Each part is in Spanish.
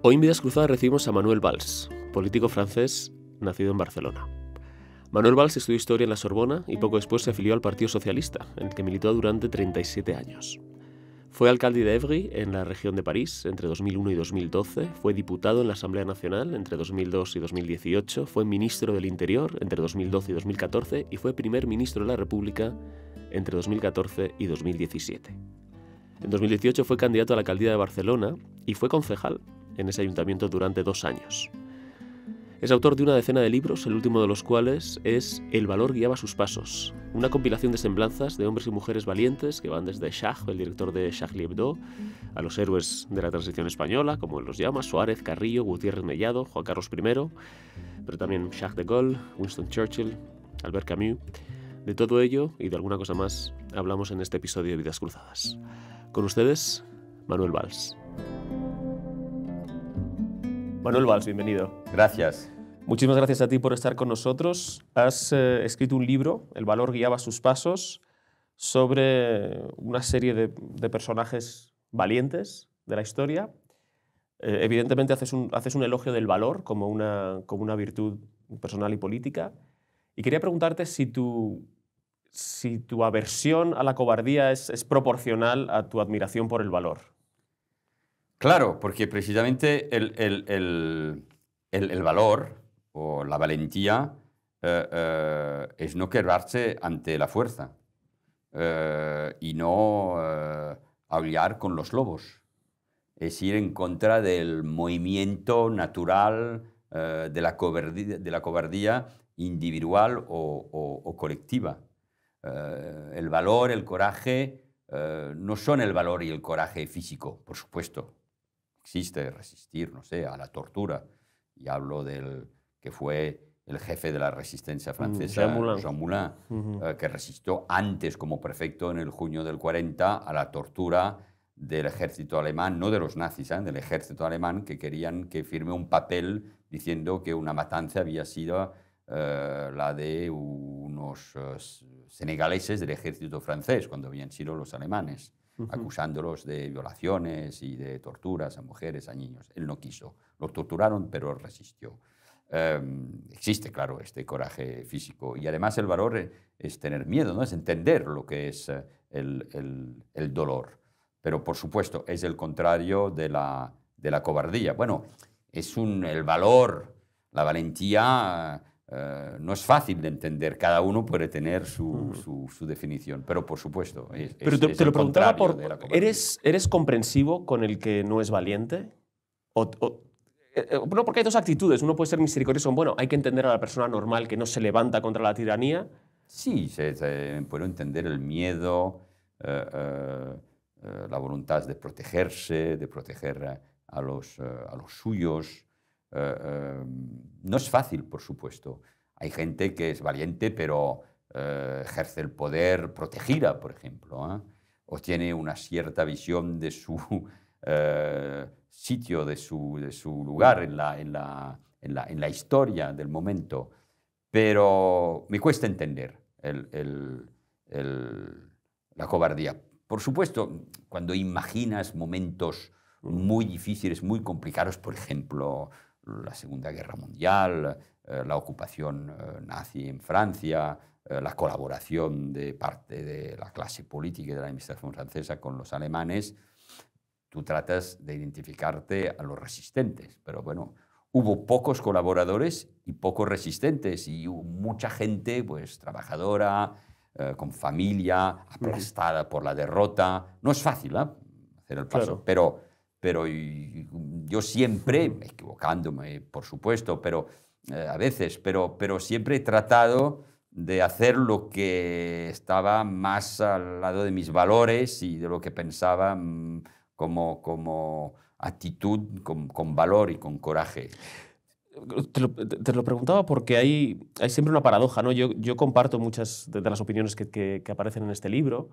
Hoy en Vidas Cruzadas recibimos a Manuel Valls, político francés nacido en Barcelona. Manuel Valls estudió Historia en la Sorbona y poco después se afilió al Partido Socialista, en el que militó durante 37 años. Fue alcalde de Évry, en la región de París, entre 2001 y 2012, fue diputado en la Asamblea Nacional entre 2002 y 2018, fue ministro del Interior entre 2012 y 2014 y fue primer ministro de la República entre 2014 y 2017. En 2018 fue candidato a la alcaldía de Barcelona y fue concejal en ese ayuntamiento durante 2 años. Es autor de una decena de libros, el último de los cuales es El valor guiaba sus pasos, una compilación de semblanzas de hombres y mujeres valientes que van desde Charles, el director de Charlie Hebdo, a los héroes de la transición española, como él los llama, Suárez, Carrillo, Gutiérrez Mellado, Juan Carlos I, pero también Charles de Gaulle, Winston Churchill, Albert Camus. De todo ello y de alguna cosa más hablamos en este episodio de Vidas Cruzadas. Con ustedes, Manuel Valls. Manuel Valls, bienvenido. Gracias. Muchísimas gracias a ti por estar con nosotros. Has escrito un libro, El valor guiaba sus pasos, sobre una serie de personajes valientes de la historia. Evidentemente haces un elogio del valor como una virtud personal y política. Y quería preguntarte si tu aversión a la cobardía es proporcional a tu admiración por el valor. Claro, porque precisamente el valor o la valentía es no quebrarse ante la fuerza y no aullar con los lobos. Es ir en contra del movimiento natural de la cobardía individual o colectiva. El valor, el coraje, no son el valor y el coraje físico, por supuesto. Existe resistir, no sé, a la tortura. Y hablo del que fue el jefe de la resistencia francesa, Jean Moulin, que resistió antes como prefecto en el junio del 40 a la tortura del ejército alemán, no de los nazis, del ejército alemán, que querían que firme un papel diciendo que una matanza había sido la de unos senegaleses del ejército francés, cuando habían sido los alemanes, acusándolos de violaciones y de torturas a mujeres, a niños. Él no quiso. Lo torturaron, pero resistió. Existe, claro, este coraje físico. Y además el valor es tener miedo, ¿no? Es entender lo que es el dolor. Pero, por supuesto, es el contrario de la cobardía. Bueno, el valor, la valentía... no es fácil de entender, cada uno puede tener su definición, pero por supuesto pero te lo preguntaba ¿eres comprensivo con el que no es valiente? No, porque hay dos actitudes. Uno puede ser misericordioso, bueno, hay que entender a la persona normal que no se levanta contra la tiranía. Sí, puedo entender el miedo, la voluntad de protegerse, de proteger a los suyos. No es fácil, por supuesto. Hay gente que es valiente, pero ejerce el poder protegida, por ejemplo, o tiene una cierta visión de su sitio, de su lugar en la historia del momento. Pero me cuesta entender la cobardía. Por supuesto, cuando imaginas momentos muy difíciles, muy complicados, por ejemplo, la Segunda Guerra Mundial, la ocupación nazi en Francia, la colaboración de parte de la clase política y de la administración francesa con los alemanes, tú tratas de identificarte a los resistentes. Pero bueno, hubo pocos colaboradores y pocos resistentes, y hubo mucha gente pues, trabajadora, con familia, aplastada por la derrota. No es fácil hacer el paso, claro. Pero yo siempre, equivocándome, por supuesto, pero a veces, pero siempre he tratado de hacer lo que estaba más al lado de mis valores y de lo que pensaba como actitud con valor y con coraje. Te lo preguntaba porque hay siempre una paradoja, ¿no? Yo comparto muchas de las opiniones que aparecen en este libro,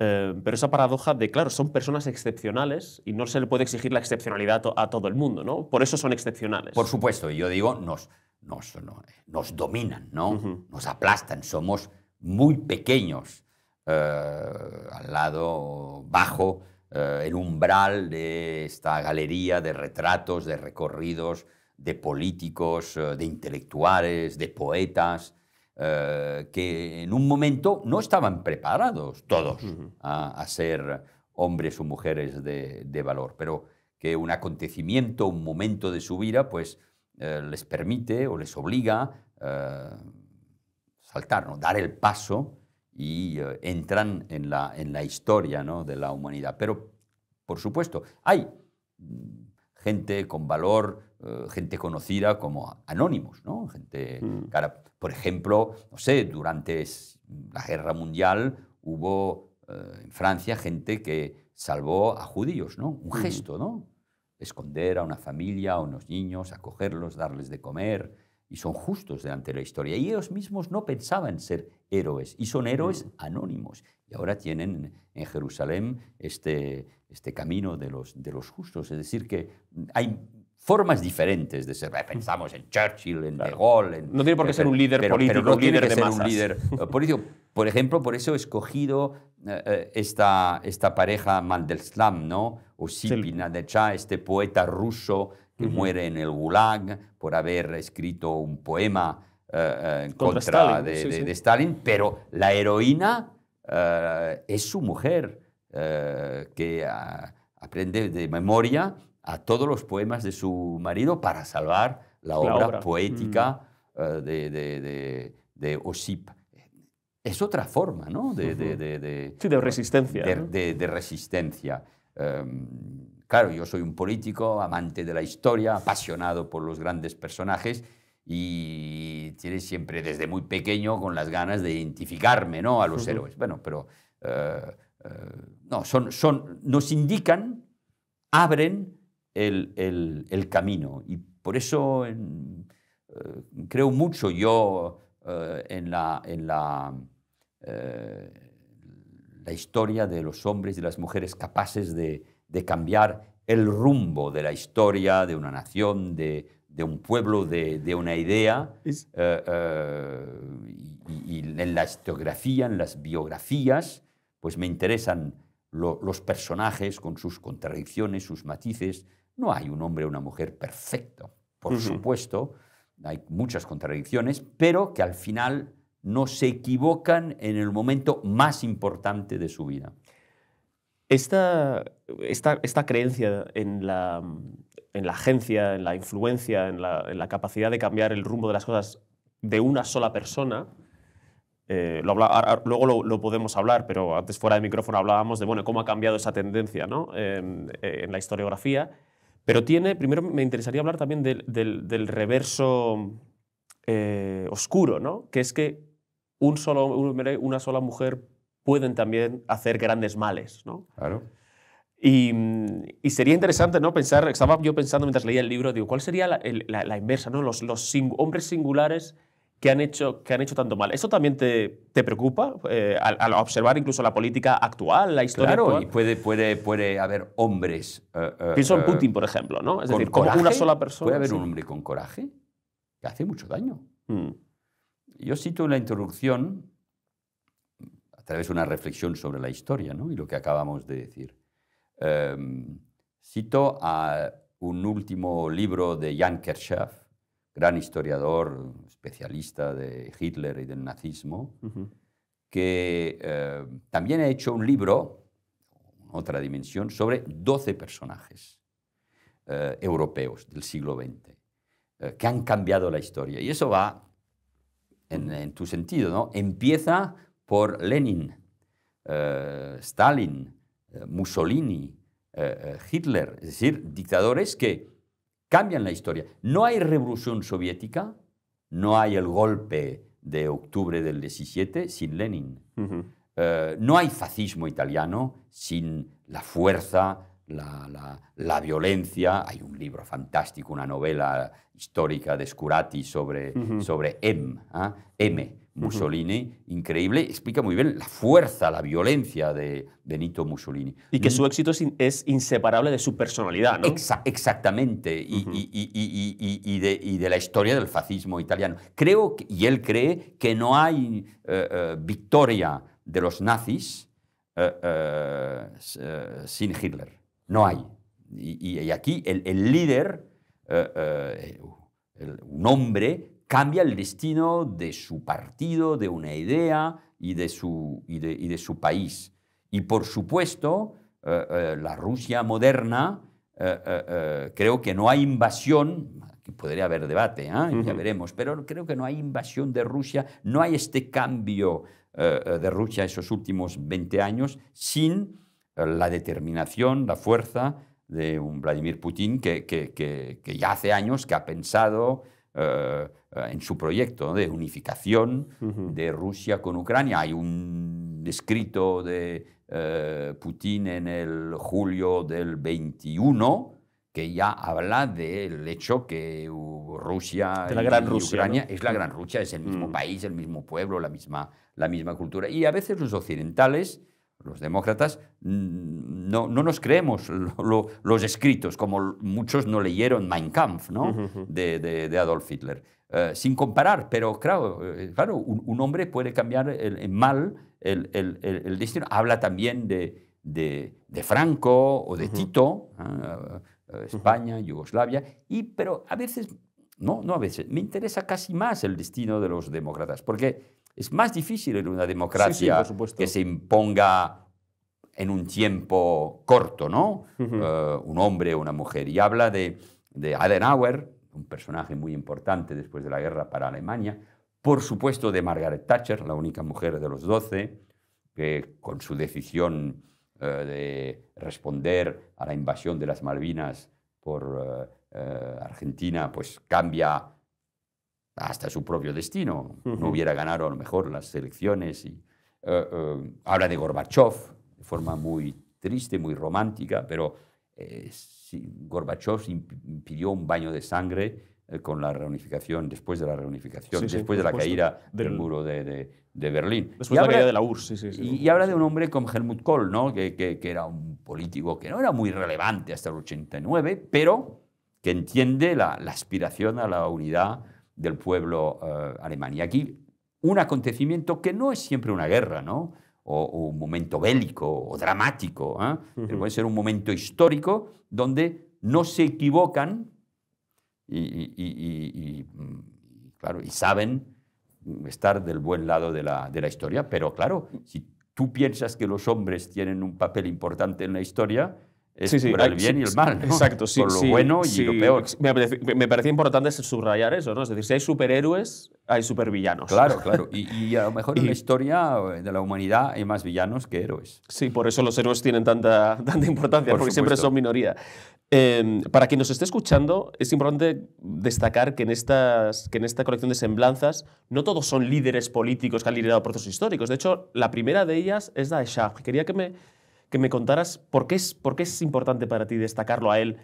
pero esa paradoja de, claro, son personas excepcionales y no se le puede exigir la excepcionalidad a todo el mundo, ¿no? Por eso son excepcionales. Por supuesto, yo digo, nos dominan, ¿no? Nos aplastan, somos muy pequeños al lado bajo el umbral de esta galería de retratos, de recorridos, de políticos, de intelectuales, de poetas, que en un momento no estaban preparados todos a ser hombres o mujeres de valor, pero que un acontecimiento, un momento de su vida, pues les permite o les obliga saltar, ¿no? Dar el paso y entran en la historia, ¿no? De la humanidad. Pero, por supuesto, hay gente con valor, gente conocida como anónimos, ¿no? Gente, cara, por ejemplo, no sé, durante la Guerra Mundial hubo en Francia gente que salvó a judíos, ¿no? Un gesto, ¿no? Esconder a una familia, a unos niños, acogerlos, darles de comer, y son justos delante de la historia. Y ellos mismos no pensaban ser héroes, y son héroes anónimos. Y ahora tienen en Jerusalén este camino de los justos. Es decir, que hay formas diferentes de ser. Pensamos en Churchill, en De Gaulle. No tiene por qué ser un líder político, pero no un líder tiene que de ser masas. un líder político. Por ejemplo, por eso he escogido esta pareja Mandelstam, ¿no? Osip Nadezhda, este poeta ruso que muere en el Gulag por haber escrito un poema en contra Stalin, de Stalin, pero la heroína es su mujer, que aprende de memoria a todos los poemas de su marido para salvar la obra poética de Osip. Es otra forma, ¿no? De resistencia. De resistencia. Claro, yo soy un político, amante de la historia, apasionado por los grandes personajes, y tienes siempre desde muy pequeño con las ganas de identificarme, ¿no? A los héroes. Bueno, pero no, nos indican, abren el camino, y por eso creo mucho yo en la historia de los hombres y las mujeres capaces de cambiar el rumbo de la historia, de una nación, de un pueblo, de una idea. Y en la historiografía, en las biografías, pues me interesan los personajes con sus contradicciones, sus matices. No hay un hombre o una mujer perfecto, por supuesto, hay muchas contradicciones, pero que al final no se equivocan en el momento más importante de su vida. Esta creencia en la agencia, en la influencia, en la capacidad de cambiar el rumbo de las cosas de una sola persona, luego lo podemos hablar, pero antes fuera de micrófono hablábamos de cómo ha cambiado esa tendencia, ¿no? en la historiografía. Pero primero me interesaría hablar también del reverso oscuro, ¿no? Que es que una sola mujer pueden también hacer grandes males, ¿no? Claro. Y sería interesante, ¿no? Estaba yo pensando mientras leía el libro, digo, ¿cuál sería la inversa, ¿no? Los hombres singulares que han hecho tanto mal. ¿Eso también te preocupa al observar incluso la política actual, la historia actual? Claro, y puede haber hombres... Pienso en Putin, por ejemplo, ¿no? Es decir, como una sola persona... Puede haber un hombre con coraje que hace mucho daño. Yo cito en la introducción, a través de una reflexión sobre la historia, ¿no? Y lo que acabamos de decir. Cito a un último libro de Jan Kershaw, gran historiador, especialista de Hitler y del nazismo, que también ha hecho un libro, otra dimensión, sobre 12 personajes europeos del siglo XX, que han cambiado la historia. Y eso va en tu sentido, ¿no? Empieza por Lenin, Stalin, Mussolini, Hitler, es decir, dictadores que cambian la historia. No hay revolución soviética, no hay el golpe de octubre del 17 sin Lenin. No hay fascismo italiano sin la fuerza, la violencia. Hay un libro fantástico, una novela histórica de Scurati sobre M. Mussolini, increíble, explica muy bien la fuerza, la violencia de Benito Mussolini. Y que su éxito es inseparable de su personalidad, ¿no? Exactamente, y de la historia del fascismo italiano. Y él cree que no hay victoria de los nazis sin Hitler. No hay. Y aquí el líder, un hombre, cambia el destino de su partido, de una idea y de su país. Y por supuesto, la Rusia moderna, creo que no hay invasión, aquí podría haber debate, ya veremos, pero creo que no hay invasión de Rusia, no hay este cambio de Rusia esos últimos 20 años sin la determinación, la fuerza de un Vladimir Putin que ya hace años que ha pensado en su proyecto de unificación de Rusia con Ucrania. Hay un escrito de Putin en el julio del 21 que ya habla del hecho que Rusia de la gran y Rusia, Ucrania, ¿no? es la gran Rusia, es el mismo país, el mismo pueblo, la misma cultura. Y a veces los occidentales, los demócratas, no nos creemos los escritos, como muchos no leyeron Mein Kampf, ¿no? de Adolf Hitler. Sin comparar, pero claro, un hombre puede cambiar en mal el destino. Habla también de Franco o de Tito, España, Yugoslavia, pero a veces, no a veces, me interesa casi más el destino de los demócratas, porque es más difícil en una democracia que se imponga en un tiempo corto, ¿no? Un hombre o una mujer. Y habla de Adenauer, un personaje muy importante después de la guerra para Alemania, por supuesto de Margaret Thatcher, la única mujer de los 12, que con su decisión de responder a la invasión de las Malvinas por Argentina, pues cambia hasta su propio destino. No hubiera ganado a lo mejor las elecciones. Y, habla de Gorbachev de forma muy triste, muy romántica, pero Gorbachev impidió un baño de sangre con la reunificación, después de la reunificación, después de la caída del muro de Berlín. Después de la caída de la URSS. Y habla de un hombre como Helmut Kohl, ¿no? que era un político que no era muy relevante hasta el 89, pero que entiende la aspiración a la unidad del pueblo alemán. Y aquí un acontecimiento que no es siempre una guerra, ¿no? o un momento bélico o dramático, pero puede ser un momento histórico donde no se equivocan claro, y saben estar del buen lado de la historia. Pero claro, si tú piensas que los hombres tienen un papel importante en la historia, es por el bien y el mal, ¿no? Exacto, sí. Por lo bueno y lo peor. Me parecía importante subrayar eso, ¿no? Es decir, si hay superhéroes, hay supervillanos. Claro. Y a lo mejor en la historia de la humanidad hay más villanos que héroes. Sí, por eso los héroes tienen tanta importancia, porque siempre son minoría. Para quien nos esté escuchando, es importante destacar que en esta colección de semblanzas no todos son líderes políticos que han liderado procesos históricos. De hecho, la primera de ellas es la de Charles. Quería que me contaras por qué es importante para ti destacarlo a él,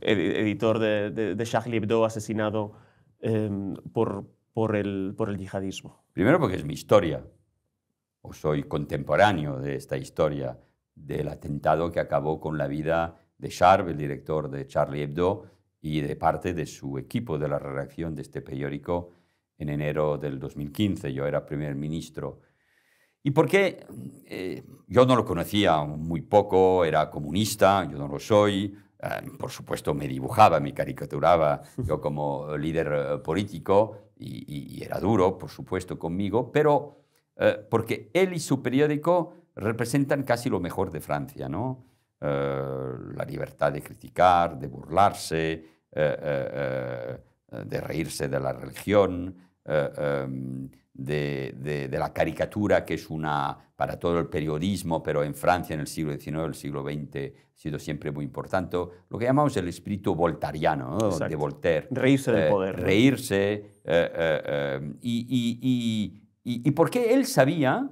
editor de Charlie Hebdo, asesinado por el yihadismo. Primero porque es mi historia, o soy contemporáneo de esta historia del atentado que acabó con la vida de Charb, el director de Charlie Hebdo, y de parte de su equipo de la redacción de este periódico en enero del 2015. Yo era primer ministro. ¿Y por qué? Yo no lo conocía muy poco, era comunista, yo no lo soy. Por supuesto, me dibujaba, me caricaturaba yo como líder político y era duro, por supuesto, conmigo, pero porque él y su periódico representan casi lo mejor de Francia, ¿no? La libertad de criticar, de burlarse, de reírse de la religión, de la caricatura, que es para todo el periodismo, pero en Francia en el siglo XIX, el siglo XX, ha sido siempre muy importante. Lo que llamamos el espíritu voltairiano, ¿no? De Voltaire. Reírse del poder. Reírse. Y porque él sabía,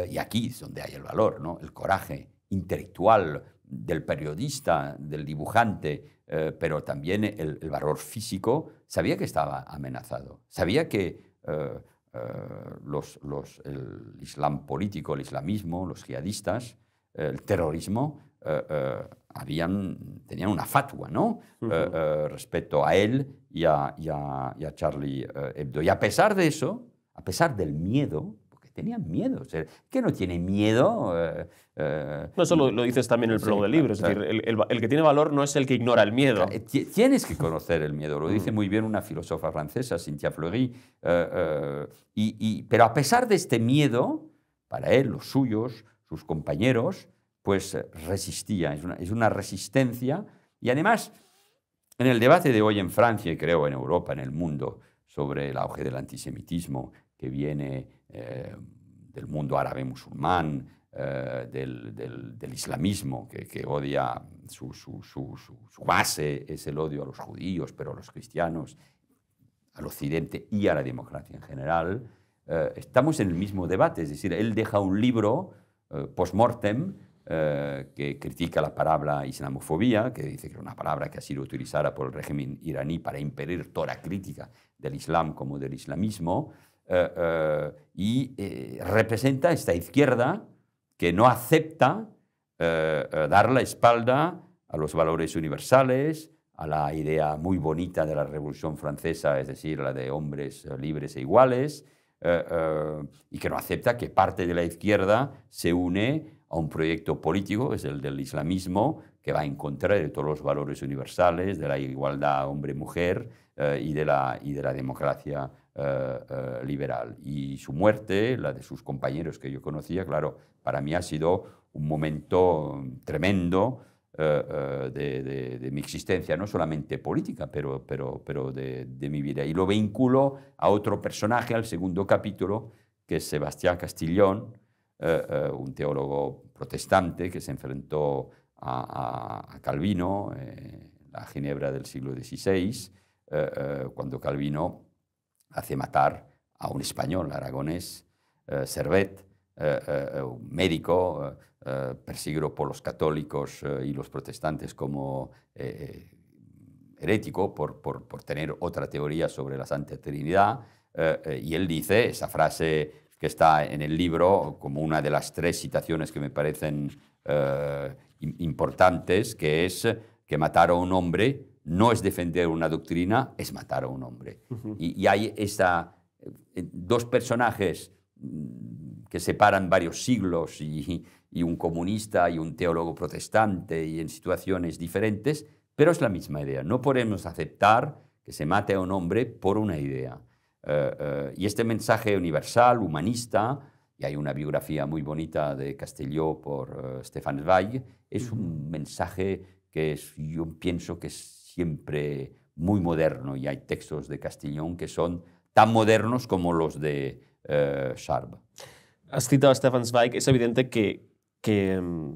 y aquí es donde hay el valor, ¿no? El coraje intelectual del periodista, del dibujante, pero también el valor físico, sabía que estaba amenazado. Sabía que el islam político, el islamismo, los jihadistas, el terrorismo, tenían una fatwa, ¿no? Respecto a él y a Charlie Hebdo. Y a pesar de eso, a pesar del miedo, porque que tenían miedo. O sea, que no tiene miedo. No, eso lo dices también en el prólogo del libro. Es decir, el que tiene valor no es el que ignora el miedo. Tienes que conocer el miedo. Lo dice muy bien una filósofa francesa, Cynthia Fleury. Pero a pesar de este miedo, para él, los suyos, sus compañeros, pues resistía. Es una resistencia. Y además, en el debate de hoy en Francia y creo en Europa, en el mundo, sobre el auge del antisemitismo que viene del mundo árabe musulmán, del islamismo, que odia, su base es el odio a los judíos, pero a los cristianos, al occidente y a la democracia en general, estamos en el mismo debate. Es decir, él deja un libro post-mortem que critica la palabra islamofobia, que dice que es una palabra que ha sido utilizada por el régimen iraní para impedir toda crítica del Islam como del islamismo, y representa esta izquierda que no acepta dar la espalda a los valores universales, a la idea muy bonita de la Revolución Francesa, es decir, la de hombres libres e iguales, y que no acepta que parte de la izquierda se une a un proyecto político, es el del islamismo, que va en contra de todos los valores universales, de la igualdad hombre-mujer y de la democracia liberal. Y su muerte, la de sus compañeros que yo conocía, claro, para mí ha sido un momento tremendo de mi existencia, no solamente política, pero de mi vida. Y lo vinculo a otro personaje, al segundo capítulo, que es Sebastián Castillón, un teólogo protestante que se enfrentó a Calvino, la Ginebra del siglo XVI, cuando Calvino hace matar a un español, aragonés, Servet, un médico perseguido por los católicos y los protestantes como herético por tener otra teoría sobre la Santa Trinidad, y él dice esa frase que está en el libro como una de las 3 citaciones que me parecen importantes, que es que matar a un hombre no es defender una doctrina, es matar a un hombre. Y hay 2 personajes que separan varios siglos, y un comunista y un teólogo protestante, y en situaciones diferentes, pero es la misma idea. No podemos aceptar que se mate a un hombre por una idea. Y este mensaje universal, humanista, y hay una biografía muy bonita de Castelló por Stefan Zweig, es un mensaje que yo pienso que es siempre muy moderno, y hay textos de Castillón que son tan modernos como los de Sharp. Has citado a Stefan Zweig. Es evidente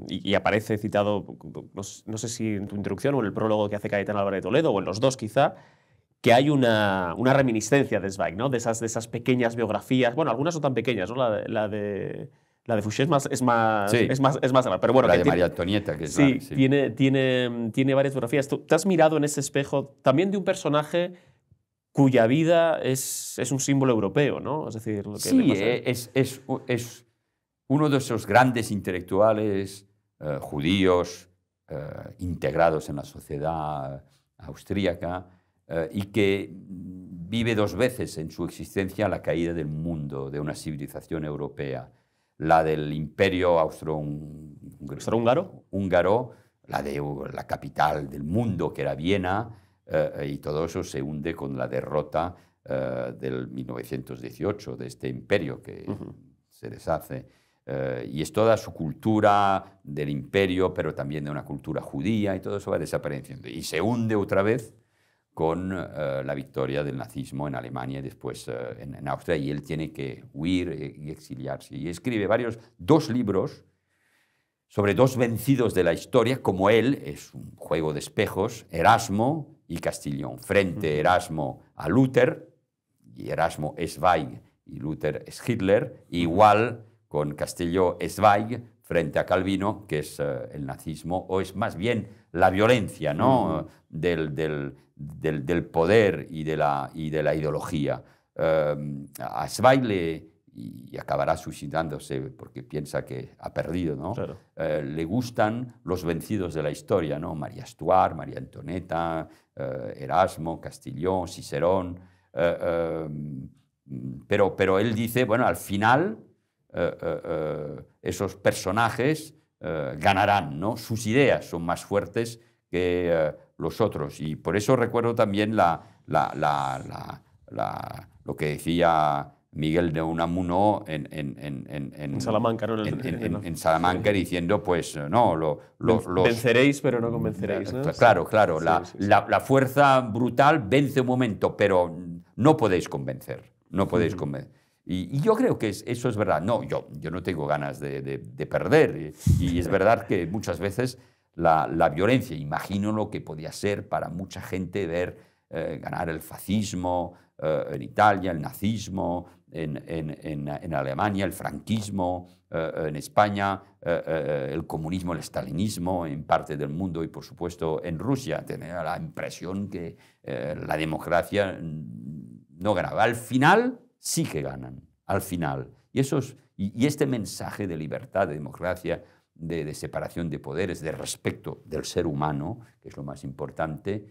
y aparece citado, no sé si en tu introducción o en el prólogo que hace Cayetano Álvarez de Toledo, o en los dos quizá, que hay una reminiscencia de Zweig, ¿no? De esas pequeñas biografías. Bueno, algunas son tan pequeñas, ¿no? La de Fouché es más larga, pero bueno, la de María Antonieta, que es sí, sí. Tiene varias biografías. ¿Tú te has mirado en ese espejo también de un personaje cuya vida es un símbolo europeo, ¿no? Es decir, lo que sí, es uno de esos grandes intelectuales judíos integrados en la sociedad austríaca, y que vive 2 veces en su existencia la caída del mundo, de una civilización europea. La del imperio húngaro, la de la capital del mundo, que era Viena, y todo eso se hunde con la derrota del 1918, de este imperio que se deshace. Y es toda su cultura del imperio, pero también de una cultura judía, y todo eso va desapareciendo. Y se hunde otra vez con la victoria del nazismo en Alemania y después en Austria, y él tiene que huir y exiliarse. Y escribe 2 libros sobre 2 vencidos de la historia, como él. Es un juego de espejos, Erasmo y Castillón. Frente Erasmo a Luther, y Erasmo es Zweig y Luther es Hitler, igual con Castelló es Zweig frente a Calvino, que es el nazismo, o es más bien la violencia, ¿no? del poder y de la ideología. A Zweig y acabará suicidándose porque piensa que ha perdido, ¿no? Claro. Le gustan los vencidos de la historia, ¿no? María Stuart, María Antonieta, Erasmo, Castillón, Cicerón. Pero él dice, bueno, al final esos personajes ganarán, ¿no? Sus ideas son más fuertes que los otros. Y por eso recuerdo también lo que decía Miguel de Unamuno en Salamanca, ¿no? En Salamanca, sí, diciendo, pues, no, venceréis, pero no convenceréis, ¿no? Claro, claro. Sí. La fuerza brutal vence un momento, pero no podéis convencer. No podéis convencer. Y yo creo que eso es verdad. No, yo no tengo ganas de perder. Y es verdad que muchas veces la violencia, imagino lo que podía ser para mucha gente ver ganar el fascismo en Italia, el nazismo en Alemania, el franquismo en España, el comunismo, el stalinismo en parte del mundo y, por supuesto, en Rusia. Tenía la impresión que la democracia no ganaba. Al final sí que ganan, al final. Y este mensaje de libertad, de democracia, de separación de poderes, de respeto del ser humano, que es lo más importante,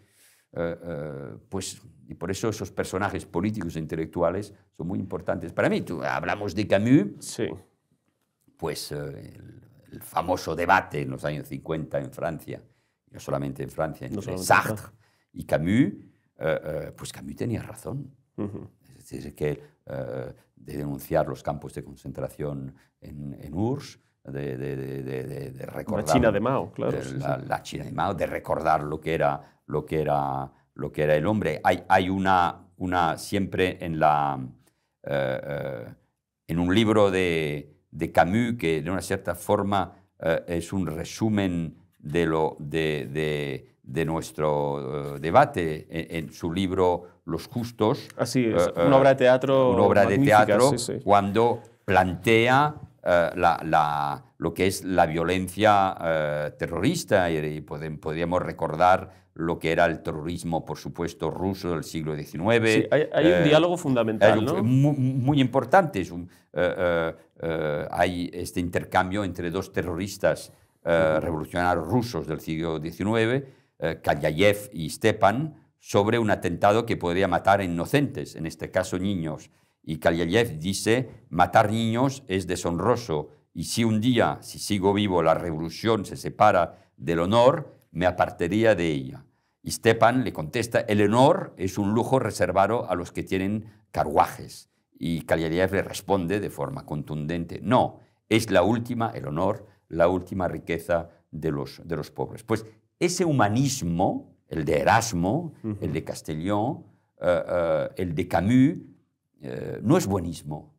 pues, y por eso esos personajes políticos e intelectuales son muy importantes. Para mí, hablamos de Camus, sí, pues el famoso debate en los años 50 en Francia, no solamente en Francia, entre Sartre y Camus, pues Camus tenía razón. Es decir, que de denunciar los campos de concentración en URSS, de recordar la China de Mao, claro. La China de Mao, de recordar lo que era el hombre. Hay una siempre en un libro de Camus que de una cierta forma es un resumen de nuestro debate en su libro Los Justos. Así es, una obra de teatro. Una obra de teatro, sí. Cuando plantea lo que es la violencia terrorista y podríamos recordar lo que era el terrorismo, por supuesto, ruso del siglo XIX. Sí, hay un diálogo fundamental, ¿no? Muy importante. Hay este intercambio entre dos terroristas revolucionarios rusos del siglo XIX, Kalyayev y Stepan, sobre un atentado que podría matar a inocentes, en este caso niños. Y Kalyayev dice, matar niños es deshonroso, y si un día, si sigo vivo, la revolución se separa del honor, me apartaría de ella. Y Stepan le contesta, el honor es un lujo reservado a los que tienen carruajes. Y Kalyayev le responde de forma contundente, no, es el honor, la última riqueza de los pobres. Pues ese humanismo, el de Erasmo, el de Castellón, el de Camus, no es buenismo,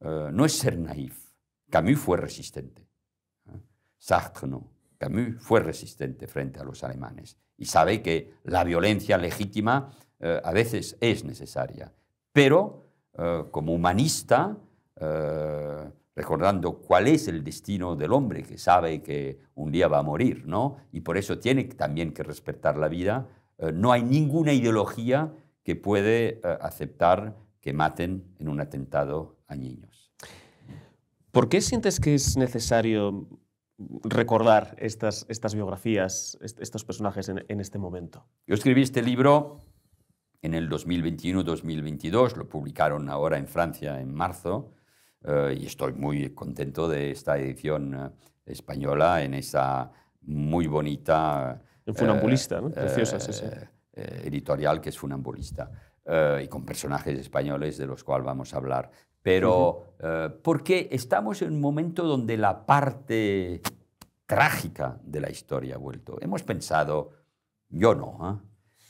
no es ser naif. Camus fue resistente. Sartre no. Camus fue resistente frente a los alemanes y sabe que la violencia legítima a veces es necesaria. Pero como humanista, recordando cuál es el destino del hombre, que sabe que un día va a morir, ¿no? Y por eso tiene también que respetar la vida, no hay ninguna ideología que puede aceptar que maten en un atentado a niños. ¿Por qué sientes que es necesario recordar estas biografías, estos personajes en este momento? Yo escribí este libro en el 2021-2022, lo publicaron ahora en Francia en marzo, y estoy muy contento de esta edición española en esa muy bonita... En Funambulista, ¿no? Preciosa, sí. Editorial que es Funambulista, y con personajes españoles de los cuales vamos a hablar. Pero porque estamos en un momento donde la parte trágica de la historia ha vuelto. Hemos pensado, yo no,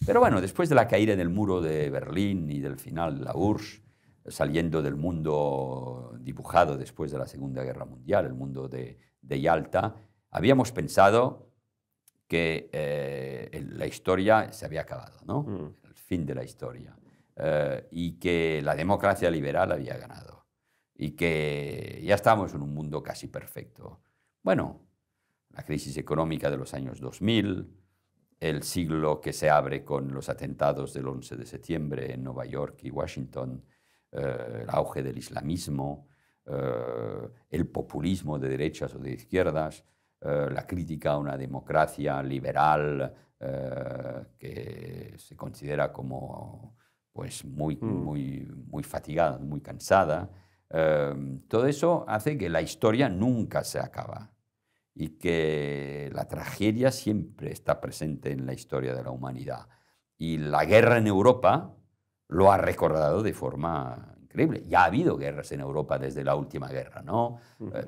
pero bueno, después de la caída del muro de Berlín y del final de la URSS, saliendo del mundo dibujado después de la Segunda Guerra Mundial, el mundo de Yalta, habíamos pensado que la historia se había acabado, ¿no? El fin de la historia. Y que la democracia liberal había ganado. Y que ya estamos en un mundo casi perfecto. Bueno, la crisis económica de los años 2000, el siglo que se abre con los atentados del 11 de septiembre en Nueva York y Washington, el auge del islamismo, el populismo de derechas o de izquierdas, la crítica a una democracia liberal que se considera como pues muy fatigada, muy cansada, Todo eso hace que la historia nunca se acaba y que la tragedia siempre está presente en la historia de la humanidad. Y la guerra en Europa lo ha recordado de forma increíble. Ya ha habido guerras en Europa desde la última guerra, ¿no?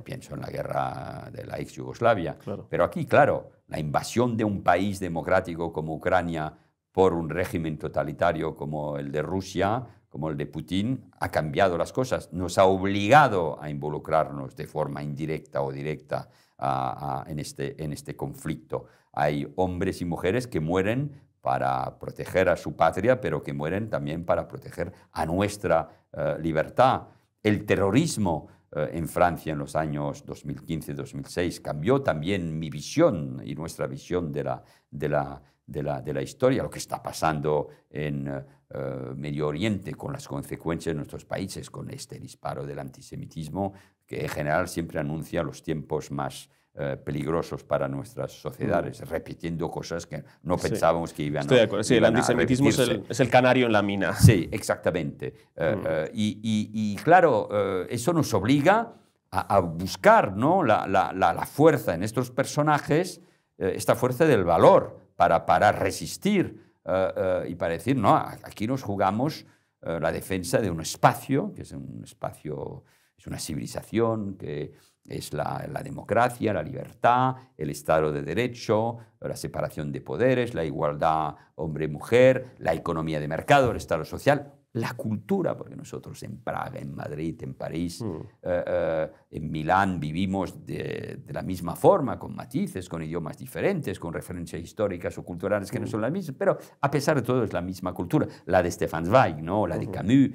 Pienso en la guerra de la ex Yugoslavia. Claro. Pero aquí, claro, la invasión de un país democrático como Ucrania por un régimen totalitario como el de Rusia, como el de Putin, ha cambiado las cosas. Nos ha obligado a involucrarnos de forma indirecta o directa en este conflicto. Hay hombres y mujeres que mueren para proteger a su patria, pero que mueren también para proteger a nuestra libertad. El terrorismo en Francia en los años 2015-2006 cambió también mi visión y nuestra visión de la historia, lo que está pasando en Medio Oriente con las consecuencias de nuestros países, con este disparo del antisemitismo, que en general siempre anuncia los tiempos más peligrosos para nuestras sociedades, repitiendo cosas que no pensábamos que iban a Estoy de acuerdo. Sí, el antisemitismo es el canario en la mina. Sí, exactamente. Y claro, eso nos obliga a buscar, ¿no?, la fuerza en estos personajes, esta fuerza del valor para resistir y para decir, no, aquí nos jugamos la defensa de un espacio, que es un espacio, es una civilización que es la democracia, la libertad, el Estado de Derecho, la separación de poderes, la igualdad hombre-mujer, la economía de mercado, el Estado social, la cultura, porque nosotros en Praga, en Madrid, en París, en Milán vivimos de la misma forma, con matices, con idiomas diferentes, con referencias históricas o culturales que no son las mismas, pero a pesar de todo es la misma cultura. La de Stefan Zweig, ¿no?, la de Camus,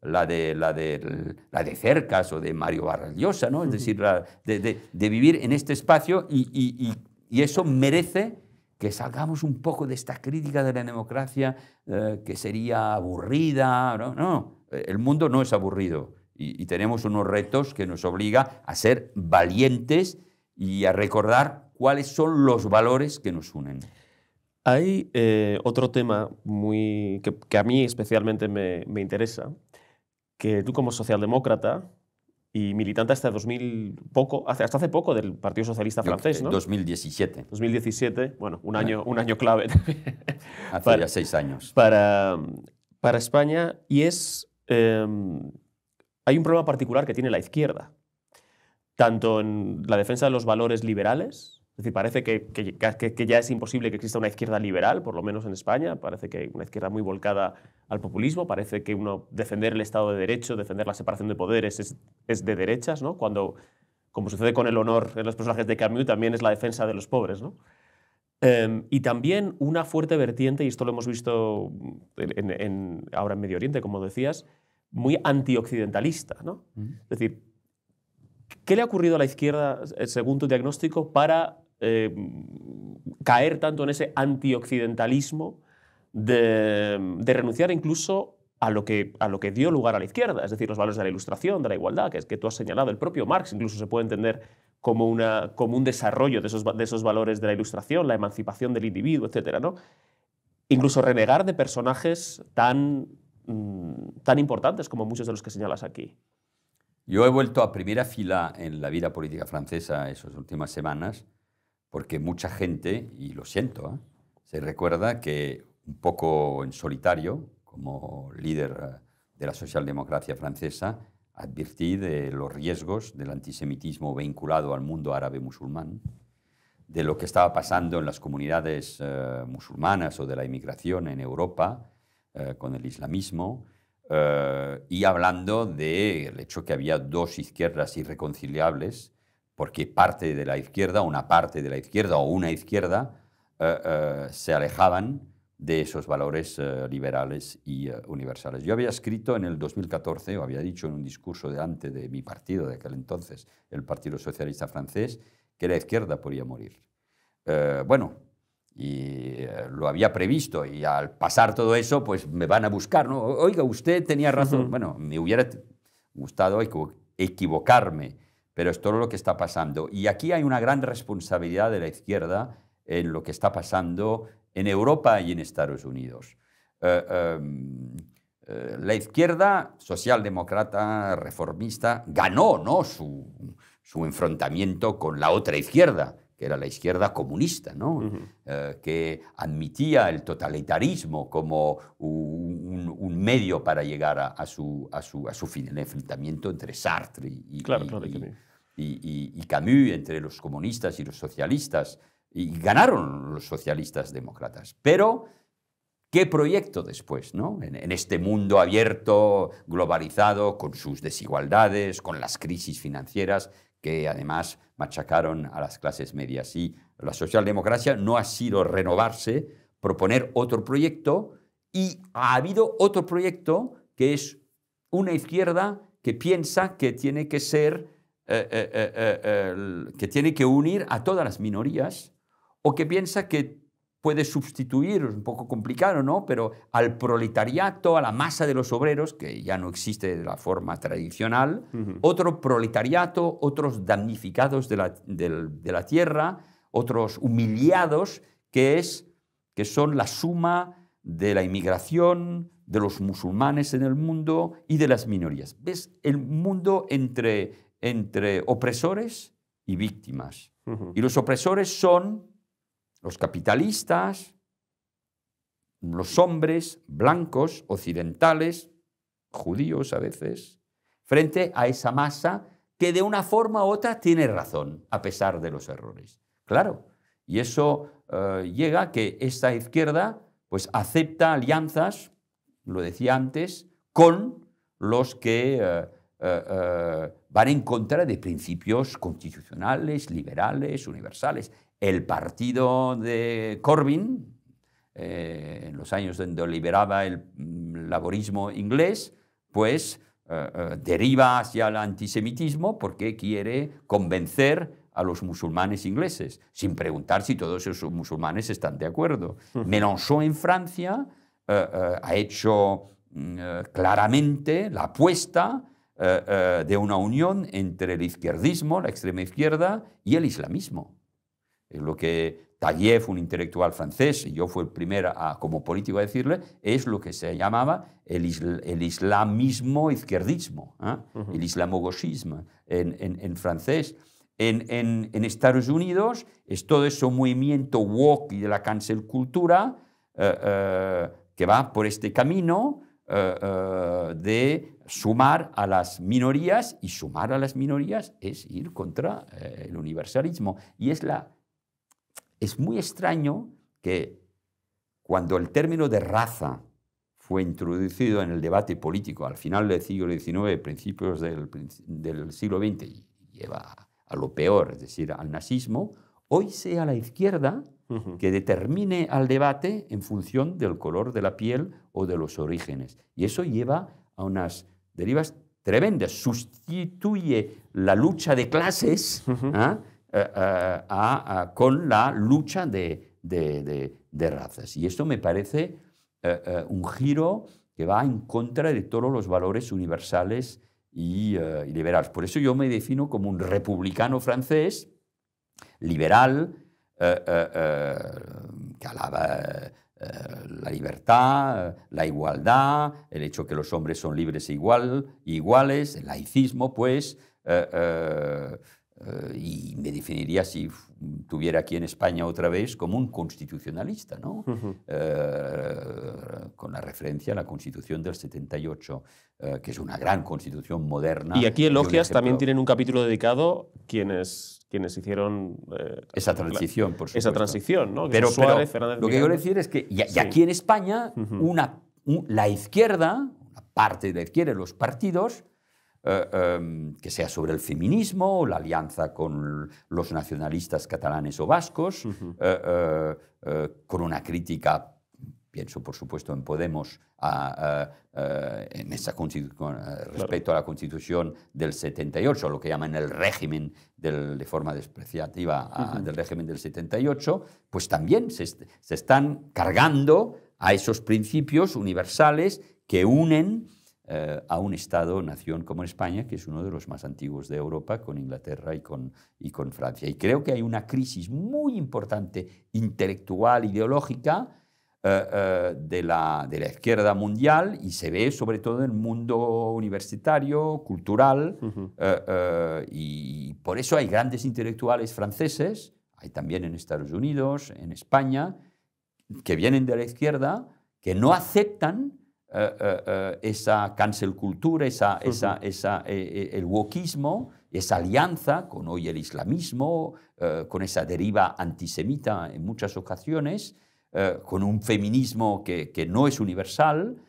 la de Cercas o de Mario Vargas Llosa, ¿no? Es decir, de vivir en este espacio y eso merece que salgamos un poco de esta crítica de la democracia que sería aburrida. No, el mundo no es aburrido y tenemos unos retos que nos obligan a ser valientes y a recordar cuáles son los valores que nos unen. Hay otro tema que a mí especialmente me interesa, que tú como socialdemócrata y militante hasta hace poco del Partido Socialista francés, ¿no? 2017. 2017, bueno, un año clave. Hace ya 6 años. Para España, y hay un problema particular que tiene la izquierda, tanto en la defensa de los valores liberales. Es decir, parece que ya es imposible que exista una izquierda liberal, por lo menos en España. Parece que hay una izquierda muy volcada al populismo. Parece que defender el Estado de Derecho, defender la separación de poderes es de derechas, ¿no? Cuando, como sucede con el honor en los personajes de Camus, también es la defensa de los pobres, ¿no? Y también una fuerte vertiente, y esto lo hemos visto ahora en Medio Oriente, como decías, muy antioccidentalista, ¿no? Es decir, ¿qué le ha ocurrido a la izquierda, según tu diagnóstico, para caer tanto en ese antioccidentalismo de renunciar incluso a lo que dio lugar a la izquierda? Es decir, los valores de la Ilustración, de la igualdad, que tú has señalado. El propio Marx incluso se puede entender como un desarrollo de esos valores de la Ilustración, la emancipación del individuo, etc., ¿no? Incluso renegar de personajes tan importantes como muchos de los que señalas aquí. Yo he vuelto a primera fila en la vida política francesa esas últimas semanas porque mucha gente, y lo siento, se recuerda que un poco en solitario, como líder de la socialdemocracia francesa, advertí de los riesgos del antisemitismo vinculado al mundo árabe musulmán, de lo que estaba pasando en las comunidades musulmanas o de la inmigración en Europa con el islamismo, y hablando del hecho que había dos izquierdas irreconciliables, porque una parte de la izquierda o una izquierda se alejaban de esos valores liberales y universales. Yo había escrito en el 2014, o había dicho en un discurso delante de mi partido de aquel entonces, el Partido Socialista Francés, que la izquierda podía morir. Lo había previsto, y al pasar todo eso, pues me van a buscar, ¿no? Oiga, usted tenía razón. Bueno, me hubiera gustado equivocarme, pero es todo lo que está pasando. Y aquí hay una gran responsabilidad de la izquierda en lo que está pasando en Europa y en Estados Unidos. la izquierda socialdemócrata, reformista, ganó, ¿no?, su enfrentamiento con la otra izquierda, que era la izquierda comunista, ¿no? Que admitía el totalitarismo como un medio para llegar a su fin, el enfrentamiento entre Sartre y Camus, entre los comunistas y los socialistas, y ganaron los socialistas demócratas. Pero, ¿qué proyecto después, ¿no? En este mundo abierto, globalizado, con sus desigualdades, con las crisis financieras, que además machacaron a las clases medias. Y la socialdemocracia no ha sido renovarse, proponer otro proyecto, y ha habido otro proyecto que es una izquierda que piensa que tiene que ser, que tiene que unir a todas las minorías, o que piensa que puede sustituir, es un poco complicado, ¿no?, pero al proletariato, a la masa de los obreros, que ya no existe de la forma tradicional, otro proletariato, otros damnificados de la tierra, otros humillados, que son la suma de la inmigración, de los musulmanes en el mundo y de las minorías. ¿Ves? El mundo entre opresores y víctimas. Y los opresores son los capitalistas, los hombres blancos, occidentales, judíos a veces, frente a esa masa que de una forma u otra tiene razón, a pesar de los errores. Claro, y eso llega a que esta izquierda pues acepta alianzas, lo decía antes, con los que van en contra de principios constitucionales, liberales, universales. El partido de Corbyn, en los años donde liberaba el laborismo inglés, pues deriva hacia el antisemitismo porque quiere convencer a los musulmanes ingleses, sin preguntar si todos esos musulmanes están de acuerdo. Mélenchon en Francia ha hecho claramente la apuesta de una unión entre el izquierdismo, la extrema izquierda, y el islamismo. Lo que Taïeb, un intelectual francés, y yo fui el primero como político a decirle, es lo que se llamaba el islamismo izquierdismo, el islamogauchisme en francés. En Estados Unidos es todo ese movimiento woke y de la cancel cultura que va por este camino de sumar a las minorías, y sumar a las minorías es ir contra el universalismo. Y es muy extraño que cuando el término de raza fue introducido en el debate político al final del siglo XIX, principios del siglo XX, y lleva a lo peor, es decir, al nazismo, hoy sea la izquierda que determine al debate en función del color de la piel o de los orígenes. Y eso lleva a unas derivas tremendas. Sustituye la lucha de clases con la lucha de razas. Y esto me parece un giro que va en contra de todos los valores universales y liberales. Por eso yo me defino como un republicano francés, liberal, que alaba la libertad, la igualdad, el hecho que los hombres son libres e iguales, el laicismo, pues, y me definiría, si tuviera aquí en España otra vez, como un constitucionalista, ¿no? Con la referencia a la Constitución del 78, que es una gran constitución moderna. Y aquí en Logias también tienen un capítulo dedicado quienes hicieron esa transición, por supuesto. Esa transición, ¿no? Pero Suárez, Fernández lo que quiero decir es que y aquí en España la izquierda, una parte de la izquierda, los partidos, que sea sobre el feminismo, la alianza con los nacionalistas catalanes o vascos, con una crítica, pienso por supuesto en Podemos, en esa respecto a la Constitución del 78, lo que llaman el régimen de forma despreciativa del régimen del 78, pues también se están cargando a esos principios universales que unen a un Estado-nación como España, que es uno de los más antiguos de Europa, con Inglaterra y con Francia. Y creo que hay una crisis muy importante intelectual, ideológica, de la izquierda mundial y se ve sobre todo en el mundo universitario, cultural, y por eso hay grandes intelectuales franceses, hay también en Estados Unidos, en España, que vienen de la izquierda, que no aceptan esa cancel culture, el wokismo, esa alianza con hoy el islamismo, con esa deriva antisemita en muchas ocasiones, con un feminismo que no es universal,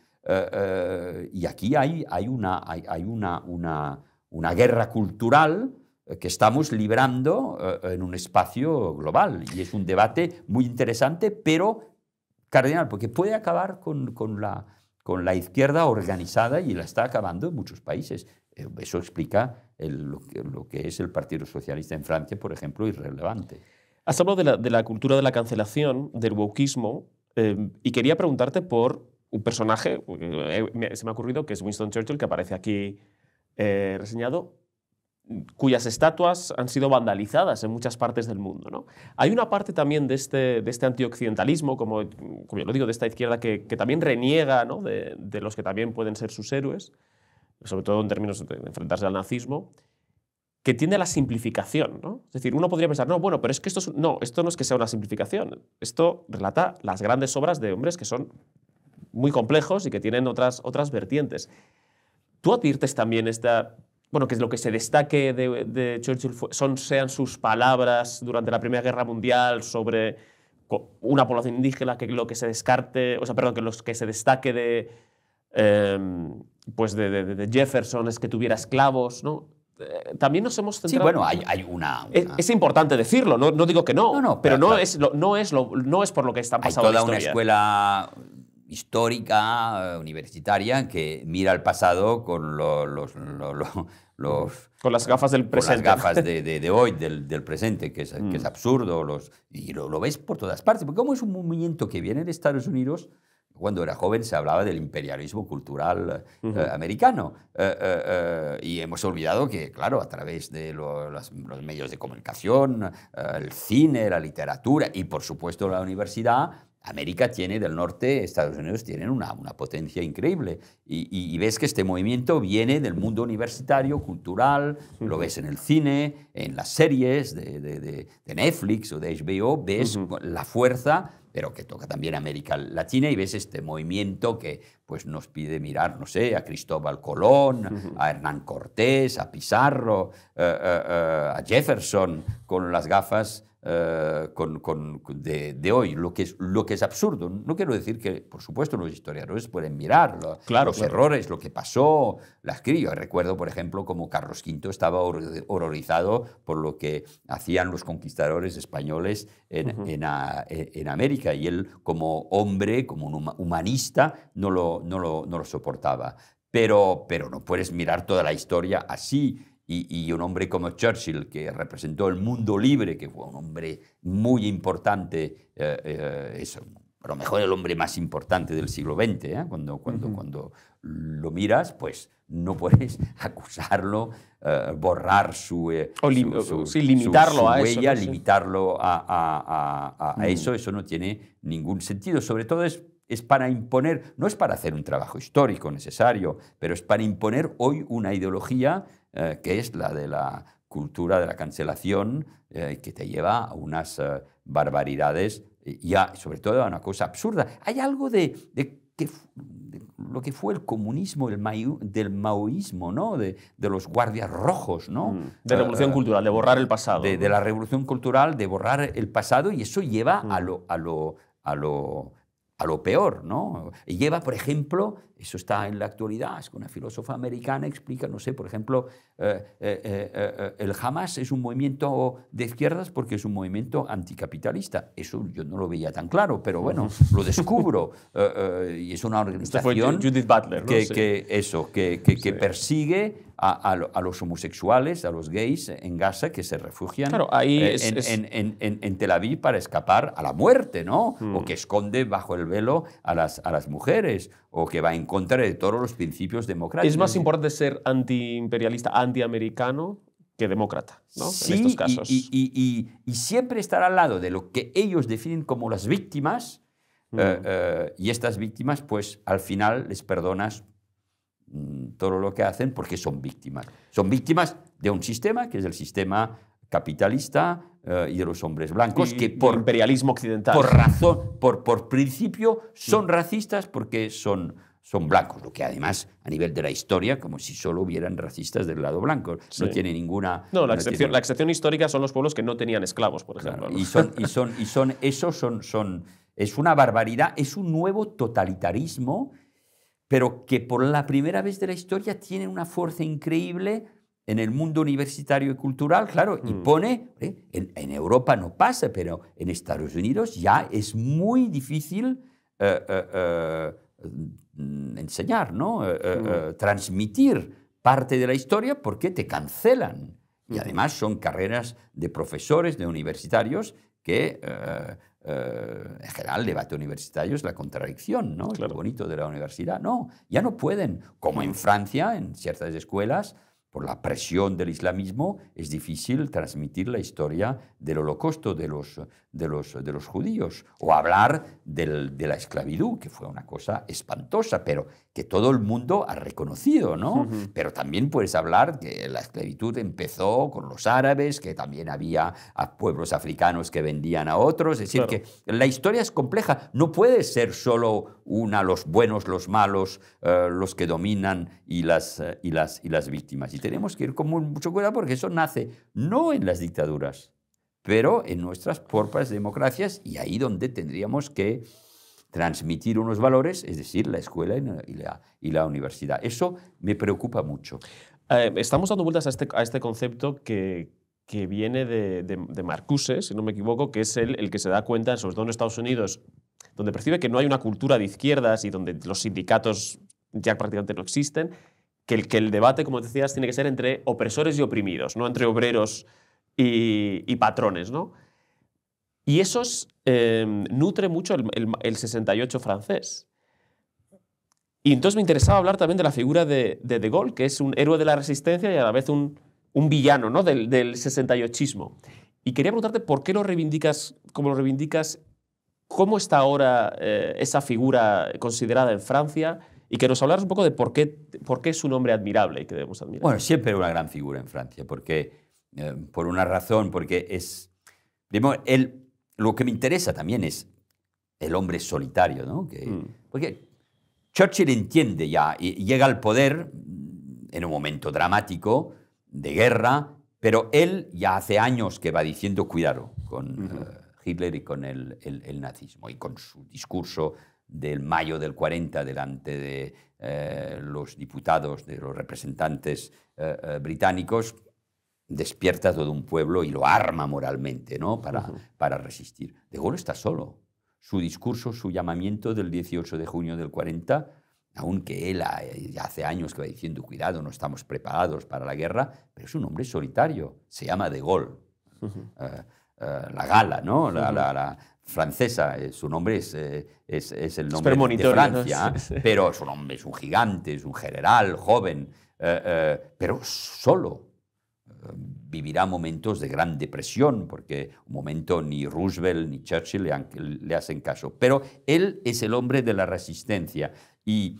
y aquí hay una guerra cultural que estamos librando en un espacio global, y es un debate muy interesante, pero cardinal, porque puede acabar con la izquierda organizada, y la está acabando en muchos países. Eso explica lo que es el Partido Socialista en Francia, por ejemplo, irrelevante. Has hablado de la cultura de la cancelación, del wokismo, y quería preguntarte por un personaje, se me ha ocurrido, que es Winston Churchill, que aparece aquí reseñado, cuyas estatuas han sido vandalizadas en muchas partes del mundo, ¿no? Hay una parte también de este antioccidentalismo, como yo lo digo, de esta izquierda, que también reniega, ¿no?, de los que también pueden ser sus héroes, sobre todo en términos de enfrentarse al nazismo, que tiende a la simplificación, ¿no? Es decir, uno podría pensar, no, bueno, pero es que esto no es que sea una simplificación. Esto relata las grandes obras de hombres que son muy complejos y que tienen otras vertientes. ¿Tú adviertes también que lo que se destaque de Churchill sean sus palabras durante la Primera Guerra Mundial sobre una población indígena, que lo que se destaque de Jefferson es que tuviera esclavos, ¿no? También nos hemos centrado... Sí, bueno, hay una... Es importante decirlo, no digo que no, pero claro. No es por lo que está pasando en la historia. Hay toda una escuela histórica, universitaria, que mira al pasado con con las gafas del presente. Con las gafas de hoy, del presente, que es absurdo. Y lo ves por todas partes. Porque como es un movimiento que viene de Estados Unidos, cuando era joven se hablaba del imperialismo cultural americano. Y hemos olvidado que, claro, a través de los medios de comunicación, el cine, la literatura y, por supuesto, la universidad, América tiene del norte, Estados Unidos tienen una potencia increíble. Y ves que este movimiento viene del mundo universitario, cultural, lo ves en el cine, en las series de Netflix o de HBO, ves la fuerza, pero que toca también América Latina, y ves este movimiento que pues, nos pide mirar, no sé, a Cristóbal Colón, a Hernán Cortés, a Pizarro, a Jefferson, con las gafas de hoy, lo que es absurdo. No quiero decir que, por supuesto, los historiadores pueden mirar los errores, lo que pasó, las crías. Recuerdo, por ejemplo, como Carlos V estaba horrorizado por lo que hacían los conquistadores españoles en América, y él, como hombre, como un humanista, no lo soportaba. Pero no puedes mirar toda la historia así. Y un hombre como Churchill, que representó el mundo libre, que fue un hombre muy importante, a lo mejor el hombre más importante del siglo XX, cuando lo miras, pues no puedes acusarlo, borrar limitarlo su a huella, eso, limitarlo a eso. Eso no tiene ningún sentido. Sobre todo es para imponer, no es para hacer un trabajo histórico necesario, pero es para imponer hoy una ideología que es la de la cultura de la cancelación, que te lleva a unas barbaridades y sobre todo a una cosa absurda. Hay algo de lo que fue el comunismo, del maoísmo, ¿no? De los guardias rojos, ¿no? De revolución cultural, de borrar el pasado. De la revolución cultural, de borrar el pasado, y eso lleva a lo peor, ¿no? Y lleva, por ejemplo, eso está en la actualidad, es que una filósofa americana explica, no sé, por ejemplo, el Hamas es un movimiento de izquierdas porque es un movimiento anticapitalista. Eso yo no lo veía tan claro, pero bueno, lo descubro. Y es una organización fue Judith Butler, ¿no? que persigue a los homosexuales, a los gays en Gaza, que se refugian en Tel Aviv para escapar a la muerte, ¿no? O que esconde bajo el velo a las mujeres, o que va en contra de todos los principios democráticos. Es más importante ser antiimperialista, antiamericano, que demócrata, ¿no? Sí, en estos casos. Y siempre estar al lado de lo que ellos definen como las víctimas, Y estas víctimas, pues al final les perdonas todo lo que hacen porque son víctimas. Son víctimas de un sistema que es el sistema capitalista y de los hombres blancos, que por imperialismo occidental. Por razón, por principio, son racistas porque son blancos, lo que además, a nivel de la historia, como si solo hubieran racistas del lado blanco. Sí. No tiene ninguna... No, la excepción histórica son los pueblos que no tenían esclavos, por ejemplo. Claro, ¿no? Es una barbaridad, es un nuevo totalitarismo, pero que por la primera vez de la historia tiene una fuerza increíble en el mundo universitario y cultural, claro, y pone, en Europa no pasa, pero en Estados Unidos ya es muy difícil enseñar, ¿no? Transmitir parte de la historia porque te cancelan. Y además son carreras de profesores, de universitarios, que en general el debate universitario es la contradicción, ¿no? Claro. Es lo bonito de la universidad. No, ya no pueden. Como en Francia, en ciertas escuelas, por la presión del islamismo, es difícil transmitir la historia del holocausto de los judíos o hablar de la esclavitud, que fue una cosa espantosa, pero que todo el mundo ha reconocido, ¿no? Pero también puedes hablar que la esclavitud empezó con los árabes, que también había a pueblos africanos que vendían a otros. Es decir, que la historia es compleja. No puede ser solo los buenos, los malos, los que dominan y las víctimas. Y tenemos que ir con mucho cuidado porque eso nace no en las dictaduras, pero en nuestras propias democracias, y ahí donde tendríamos que transmitir unos valores, es decir, la escuela y la universidad. Eso me preocupa mucho. Estamos dando vueltas a este concepto que viene de Marcuse, si no me equivoco, que es el que se da cuenta, sobre todo en Estados Unidos, donde percibe que no hay una cultura de izquierdas y donde los sindicatos ya prácticamente no existen, que el debate, como decías, tiene que ser entre opresores y oprimidos, no entre obreros y patrones, ¿no? Y eso nutre mucho el 68 francés. Y entonces me interesaba hablar también de la figura de Gaulle, que es un héroe de la resistencia y a la vez un villano, ¿no? del 68ismo. Y quería preguntarte por qué lo reivindicas, cómo lo reivindicas, cómo está ahora esa figura considerada en Francia, y que nos hablaras un poco de por qué es un hombre admirable y que debemos admirar. Bueno, siempre una gran figura en Francia, porque, por una razón, porque es... Lo que me interesa también es el hombre solitario, ¿no? Porque Churchill entiende ya, y llega al poder en un momento dramático de guerra, pero él ya hace años que va diciendo cuidado con Hitler y con el nazismo, y con su discurso del mayo del 40 delante de los diputados, de los representantes británicos, despierta todo un pueblo y lo arma moralmente, ¿no? para resistir. De Gaulle está solo. Su discurso, su llamamiento del 18 de junio del 40, aunque él ya hace años que va diciendo cuidado, no estamos preparados para la guerra, pero es un hombre solitario, se llama de Gaulle. La Gala, ¿no? La francesa, su nombre es el nombre de Francia, ¿no? Sí. Pero su nombre es un gigante, es un general joven, pero solo. Vivirá momentos de gran depresión, porque un momento ni Roosevelt ni Churchill le hacen caso. Pero él es el hombre de la resistencia y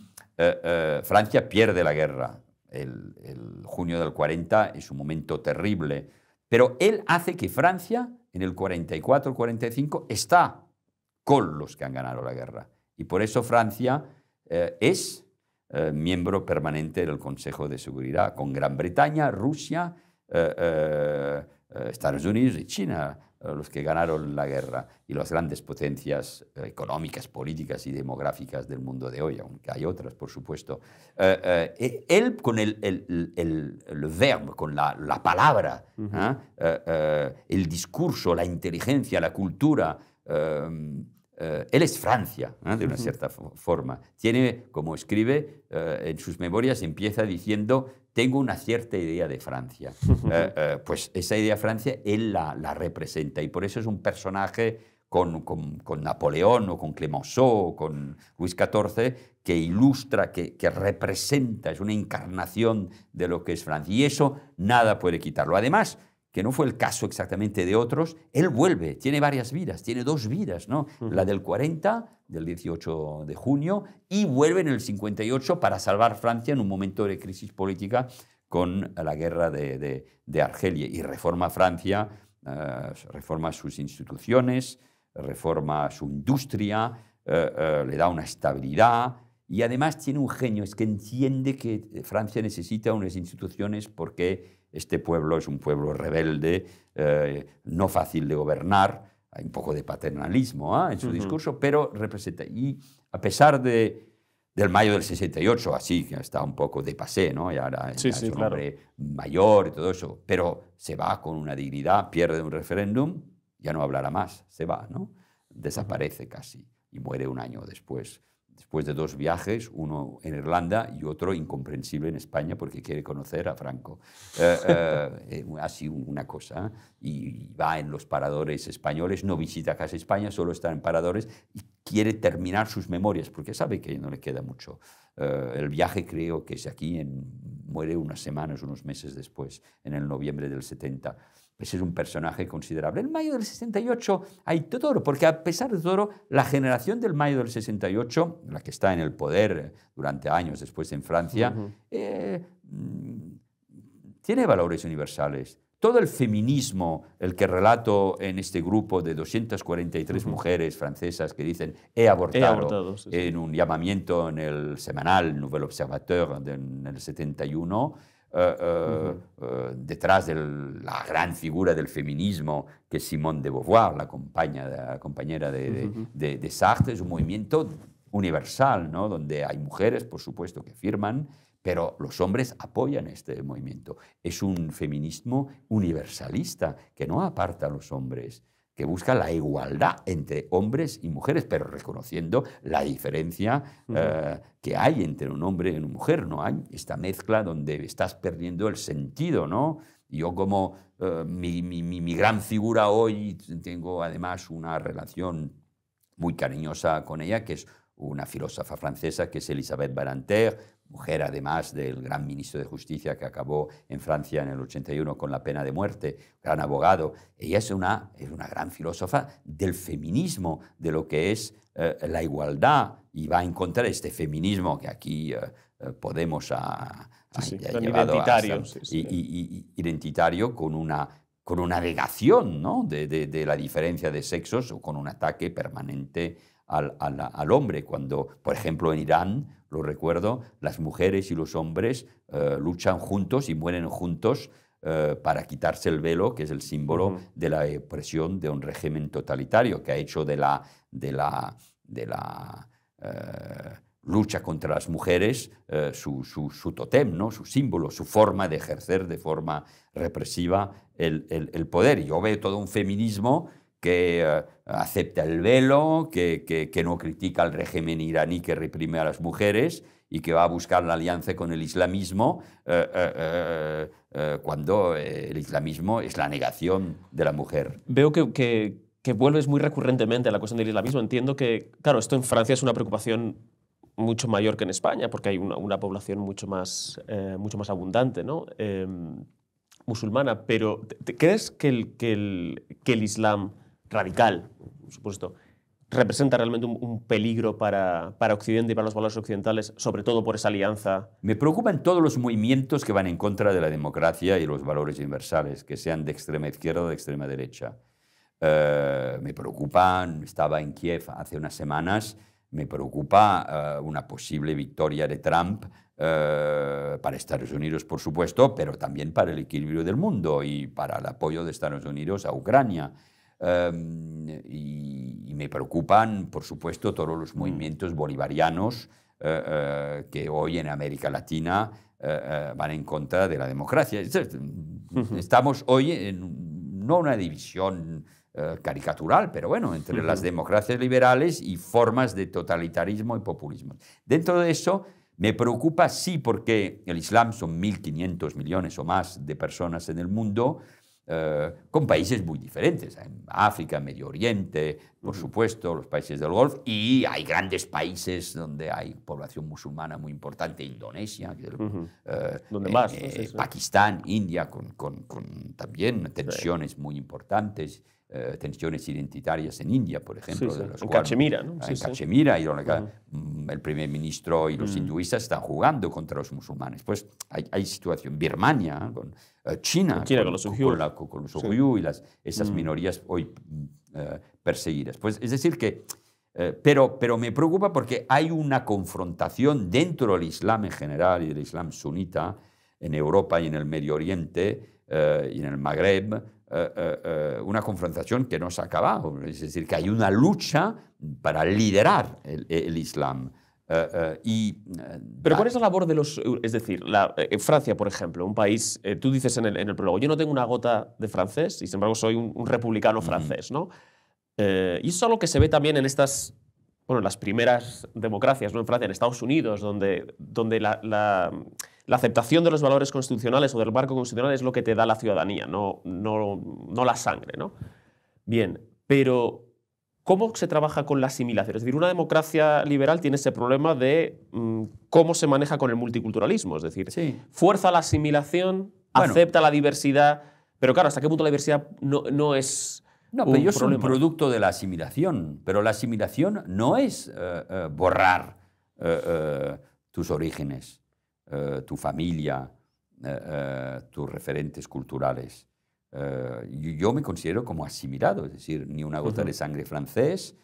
Francia pierde la guerra. El junio del 40 es un momento terrible, pero él hace que Francia en el 44-45 está con los que han ganado la guerra. Y por eso Francia es miembro permanente del Consejo de Seguridad, con Gran Bretaña, Rusia, Estados Unidos y China, los que ganaron la guerra, y las grandes potencias económicas, políticas y demográficas del mundo de hoy, aunque hay otras, por supuesto. Él con el verbo, con la palabra, el discurso, la inteligencia, la cultura, él es Francia, de una cierta forma. Tiene, como escribe en sus memorias, empieza diciendo: tengo una cierta idea de Francia. Pues esa idea de Francia él la representa, y por eso es un personaje con Napoleón o con Clemenceau o con Luis XIV que ilustra, que representa, es una encarnación de lo que es Francia. Y eso nada puede quitarlo. Además, que no fue el caso exactamente de otros, él vuelve, tiene varias vidas, tiene 2 vidas, ¿no? La del 40, del 18 de junio, y vuelve en el 58 para salvar Francia en un momento de crisis política con la guerra de Argelia, y reforma Francia, reforma sus instituciones, reforma su industria, le da una estabilidad, y además tiene un genio, es que entiende que Francia necesita unas instituciones porque este pueblo es un pueblo rebelde, no fácil de gobernar, hay un poco de paternalismo en su discurso, pero representa. Y a pesar del mayo del 68, así que está un poco de pasé, ¿no? Ya es un hombre mayor y todo eso, pero se va con una dignidad, pierde un referéndum, ya no hablará más, se va, ¿no? Desaparece casi y muere un año después de 2 viajes, uno en Irlanda y otro incomprensible en España porque quiere conocer a Franco. Así una cosa. Y va en los paradores españoles, no visita casi España, solo está en paradores y quiere terminar sus memorias porque sabe que no le queda mucho. El viaje creo que es aquí, muere unas semanas, unos meses después, en el noviembre del 70. Ese es un personaje considerable. En mayo del 68 hay todo, porque a pesar de todo, la generación del mayo del 68, la que está en el poder durante años después en Francia, tiene valores universales. Todo el feminismo, el que relato en este grupo de 243 mujeres francesas que dicen he abortado, en un llamamiento en el semanal Nouvel Observateur en el 71, detrás de la gran figura del feminismo que es Simone de Beauvoir, la compañera de Sartre, es un movimiento universal, ¿no? Donde hay mujeres, por supuesto, que firman, pero los hombres apoyan este movimiento. Es un feminismo universalista que no aparta a los hombres, que busca la igualdad entre hombres y mujeres, pero reconociendo la diferencia que hay entre un hombre y una mujer. No hay esta mezcla donde estás perdiendo el sentido, ¿no? Yo como mi gran figura hoy, tengo además una relación muy cariñosa con ella, que es una filósofa francesa, que es Elisabeth Badinter, mujer además del gran ministro de Justicia que acabó en Francia en el 81 con la pena de muerte, gran abogado. Ella es una gran filósofa del feminismo, de lo que es la igualdad, y va a encontrar este feminismo que aquí Podemos ha llevado identitario, identitario con una negación, ¿no? de la diferencia de sexos, o con un ataque permanente al hombre. Cuando, por ejemplo, en Irán, lo recuerdo, las mujeres y los hombres luchan juntos y mueren juntos para quitarse el velo, que es el símbolo de la opresión de un régimen totalitario, que ha hecho de la lucha contra las mujeres su tótem, ¿no? Su símbolo, su forma de ejercer de forma represiva el poder. Y yo veo todo un feminismo que acepta el velo, que no critica al régimen iraní que reprime a las mujeres y que va a buscar la alianza con el islamismo cuando el islamismo es la negación de la mujer. Veo que vuelves muy recurrentemente a la cuestión del islamismo. Entiendo que, claro, esto en Francia es una preocupación mucho mayor que en España, porque hay una población mucho más abundante, ¿no? Musulmana. Pero ¿crees que el Islam radical, por supuesto, representa realmente un peligro para Occidente y para los valores occidentales, sobre todo por esa alianza? Me preocupan todos los movimientos que van en contra de la democracia y los valores universales, que sean de extrema izquierda o de extrema derecha. Me preocupan, estaba en Kiev hace unas semanas, me preocupa una posible victoria de Trump para Estados Unidos, por supuesto, pero también para el equilibrio del mundo y para el apoyo de Estados Unidos a Ucrania. Y me preocupan, por supuesto, todos los movimientos bolivarianos que hoy en América Latina van en contra de la democracia. Estamos hoy en no una división caricatural, pero bueno, entre las democracias liberales y formas de totalitarismo y populismo. Dentro de eso me preocupa, sí, porque el Islam son 1.500 millones o más de personas en el mundo, con países muy diferentes. En África, Medio Oriente, por supuesto, los países del Golfo, y hay grandes países donde hay población musulmana muy importante, Indonesia, ¿Dónde más? ¿No? Sí, sí. Pakistán, India, con también tensiones muy importantes. Tensiones identitarias en India, por ejemplo. Sí, sí. De los En cuales, Cachemira, ¿no? En Cachemira, y donde el primer ministro y los hinduistas están jugando contra los musulmanes. Pues hay situación. Birmania, con China, con los Uyghur. con los Uyghur y esas minorías hoy perseguidas. Pues es decir que... pero me preocupa porque hay una confrontación dentro del Islam en general y del Islam sunita en Europa y en el Medio Oriente y en el Magreb, una confrontación que no se ha acabado. Es decir, que hay una lucha para liderar el Islam. Pero ¿cuál es la labor de los...? Es decir, Francia, por ejemplo, un país... tú dices en el prólogo, yo no tengo una gota de francés y sin embargo soy un republicano francés, ¿no? Y eso es algo que se ve también en estas... Bueno, las primeras democracias, ¿no? En Francia, en Estados Unidos, donde la aceptación de los valores constitucionales o del marco constitucional es lo que te da la ciudadanía, no la sangre, ¿no? Bien, pero ¿cómo se trabaja con la asimilación? Es decir, una democracia liberal tiene ese problema de cómo se maneja con el multiculturalismo, es decir, fuerza la asimilación, acepta la diversidad, pero claro, ¿hasta qué punto la diversidad no es... No, pero yo soy un producto de la asimilación, pero la asimilación no es borrar tus orígenes, tu familia, tus referentes culturales. Yo me considero como asimilado, es decir, ni una gota de sangre francés,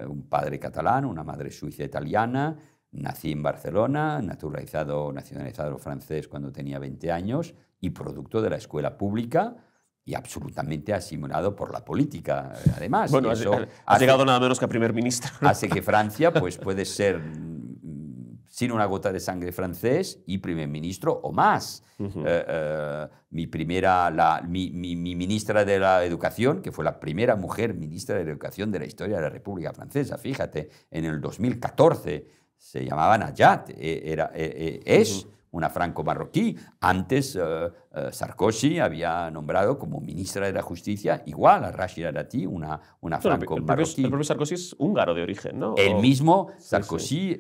un padre catalán, una madre suiza italiana, nací en Barcelona, nacionalizado francés cuando tenía 20 años y producto de la escuela pública, y absolutamente asimilado por la política, además. Bueno, has llegado nada menos que a primer ministro. Hace que Francia pues, puede ser, sin una gota de sangre francés, y primer ministro o más. Mi ministra de la Educación, que fue la primera mujer ministra de la Educación de la historia de la República Francesa, fíjate, en el 2014, se llamaba Najat, es una franco-marroquí. Antes Sarkozy había nombrado como ministra de la Justicia igual a Rashida Dati, una franco-marroquí. El propio Sarkozy es húngaro de origen, ¿no? El mismo Sarkozy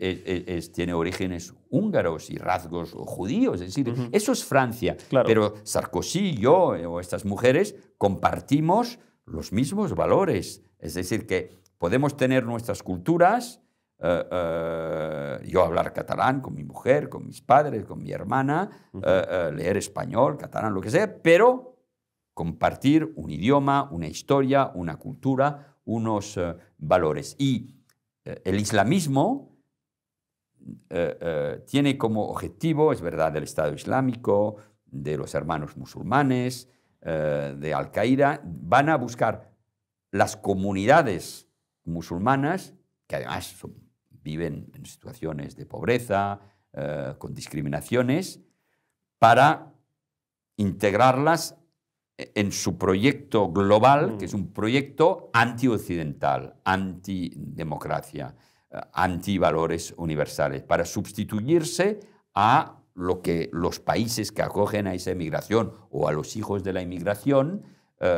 tiene orígenes húngaros y rasgos judíos. Es decir, eso es Francia. Claro. Pero Sarkozy, yo o estas mujeres compartimos los mismos valores. Es decir, que podemos tener nuestras culturas. Yo hablar catalán con mi mujer, con mis padres, con mi hermana, leer español, catalán, lo que sea, pero compartir un idioma, una historia, una cultura, unos valores. Y el islamismo tiene como objetivo, es verdad, del Estado Islámico, de los hermanos musulmanes, de Al-Qaeda, van a buscar las comunidades musulmanas, que además viven en situaciones de pobreza, con discriminaciones, para integrarlas en su proyecto global, que es un proyecto antioccidental, antidemocracia, antivalores universales, para sustituirse a lo que los países que acogen a esa inmigración o a los hijos de la inmigración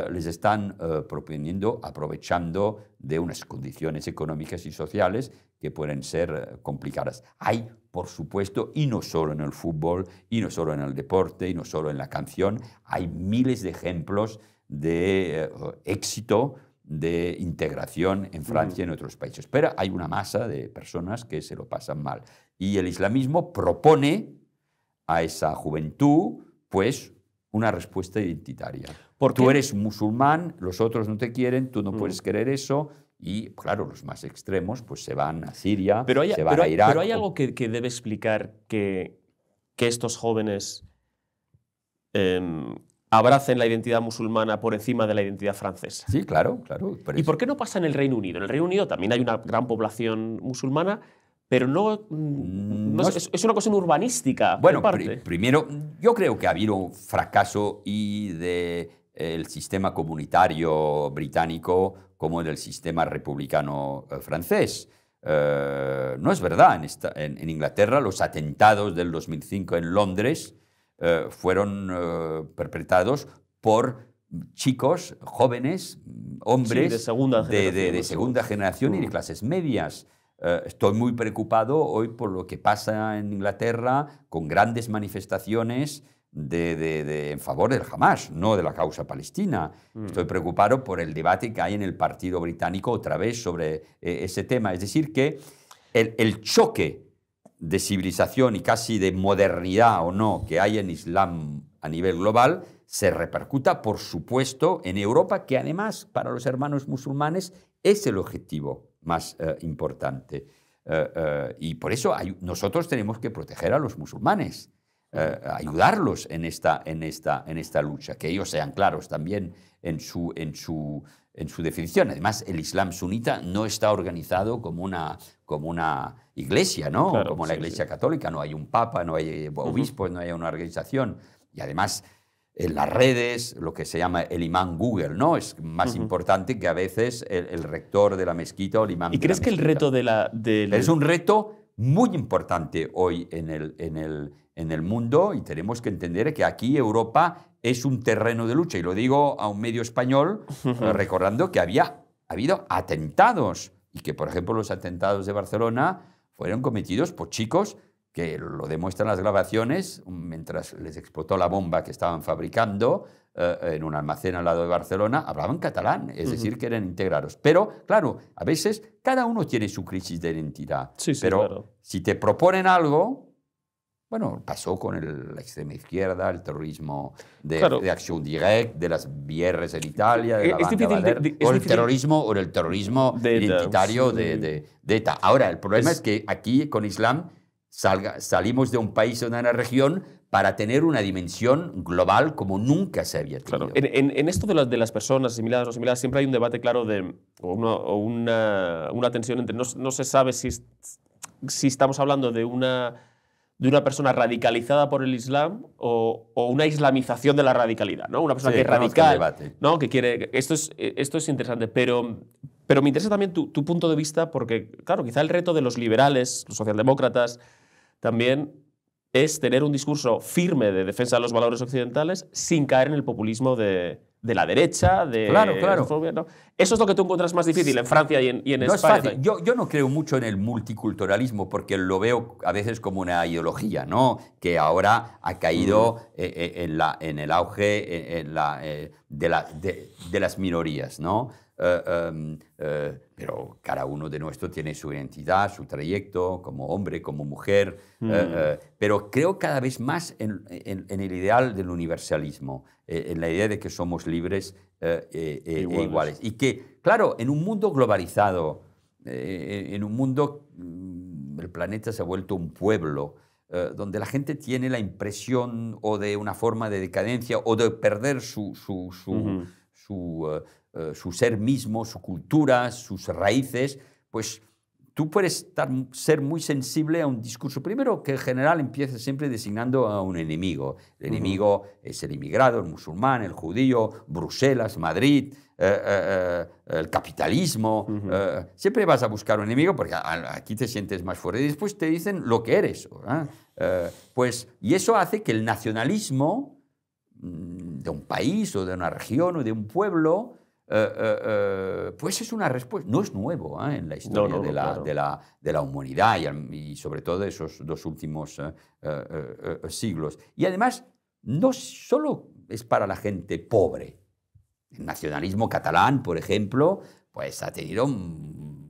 les están proponiendo, aprovechando de unas condiciones económicas y sociales que pueden ser complicadas. Hay, por supuesto, y no solo en el fútbol, y no solo en el deporte, y no solo en la canción, hay miles de ejemplos de éxito, de integración en Francia y en otros países. Pero hay una masa de personas que se lo pasan mal. Y el islamismo propone a esa juventud, pues, una respuesta identitaria. Tú eres musulmán, los otros no te quieren, tú no puedes querer eso, y claro, los más extremos pues se van a Siria, se van a Irak. Pero hay algo que debe explicar que estos jóvenes abracen la identidad musulmana por encima de la identidad francesa. Sí, claro. ¿Y por qué no pasa en el Reino Unido? En el Reino Unido también hay una gran población musulmana, pero es una cuestión urbanística. Bueno, primero, yo creo que ha habido un fracaso del sistema comunitario británico como del sistema republicano francés. No es verdad, en Inglaterra los atentados del 2005 en Londres fueron perpetrados por chicos, jóvenes, hombres de segunda generación, de segunda generación y de clases medias. Estoy muy preocupado hoy por lo que pasa en Inglaterra con grandes manifestaciones en favor del Hamas, no de la causa palestina. Estoy preocupado por el debate que hay en el Partido Británico otra vez sobre ese tema. Es decir, que el choque de civilización y casi de modernidad o no que hay en Islam a nivel global se repercuta, por supuesto, en Europa, que además para los hermanos musulmanes es el objetivo más importante. Y por eso nosotros tenemos que proteger a los musulmanes, ayudarlos en esta lucha, que ellos sean claros también en su definición. Además, el Islam sunita no está organizado como una iglesia, ¿no? Claro, como la iglesia católica. No hay un papa, no hay obispos, no hay una organización. Y además, en las redes, lo que se llama el imán Google, ¿no? Es más importante que a veces el rector de la mezquita o el imán. ¿Y crees que el reto Es un reto muy importante hoy en el mundo, y tenemos que entender que aquí Europa es un terreno de lucha? Y lo digo a un medio español, recordando que había habido atentados, y que, por ejemplo, los atentados de Barcelona fueron cometidos por chicos que lo demuestran las grabaciones, mientras les explotó la bomba que estaban fabricando en un almacén al lado de Barcelona, hablaban catalán, es decir, que eran integrados. Pero, claro, a veces cada uno tiene su crisis de identidad. Pero claro. Si te proponen algo, bueno, pasó con la extrema izquierda, el terrorismo de acción directa, de las BRs en Italia, de la banda Valer, o el terrorismo identitario de ETA. Ahora, el problema es que aquí, con Islam, salimos de un país o de una región para tener una dimensión global como nunca se había tenido. Claro. En esto de las personas asimiladas o no asimiladas siempre hay un debate claro o una tensión entre no se sabe si estamos hablando de una persona radicalizada por el Islam o una islamización de la radicalidad, ¿no? Una persona que es radical, ¿no? Que quiere. Esto es interesante, pero me interesa también tu punto de vista porque, claro, quizá el reto de los liberales, los socialdemócratas, también es tener un discurso firme de defensa de los valores occidentales sin caer en el populismo de la derecha. Claro. ¿No? Eso es lo que tú encuentras más difícil en Francia y en España. No es fácil. Yo no creo mucho en el multiculturalismo porque lo veo a veces como una ideología, ¿no? Que ahora ha caído en el auge de las minorías, ¿no? Pero cada uno de nosotros tiene su identidad, su trayecto, como hombre, como mujer. Pero creo cada vez más en el ideal del universalismo, en la idea de que somos libres e iguales. Y que, claro, en un mundo globalizado, en un mundo, el planeta se ha vuelto un pueblo, donde la gente tiene la impresión o de una forma de decadencia o de perder su ser mismo, su cultura, sus raíces, pues tú puedes ser muy sensible a un discurso. Primero, que en general empieza siempre designando a un enemigo. El enemigo es el inmigrado, el musulmán, el judío, Bruselas, Madrid, el capitalismo. Siempre vas a buscar un enemigo porque aquí te sientes más fuerte y después te dicen lo que eres. Y eso hace que el nacionalismo de un país o de una región o de un pueblo pues es una respuesta. No es nuevo en la historia de la humanidad y sobre todo de esos dos últimos siglos. Y además, no solo es para la gente pobre. El nacionalismo catalán, por ejemplo, pues ha tenido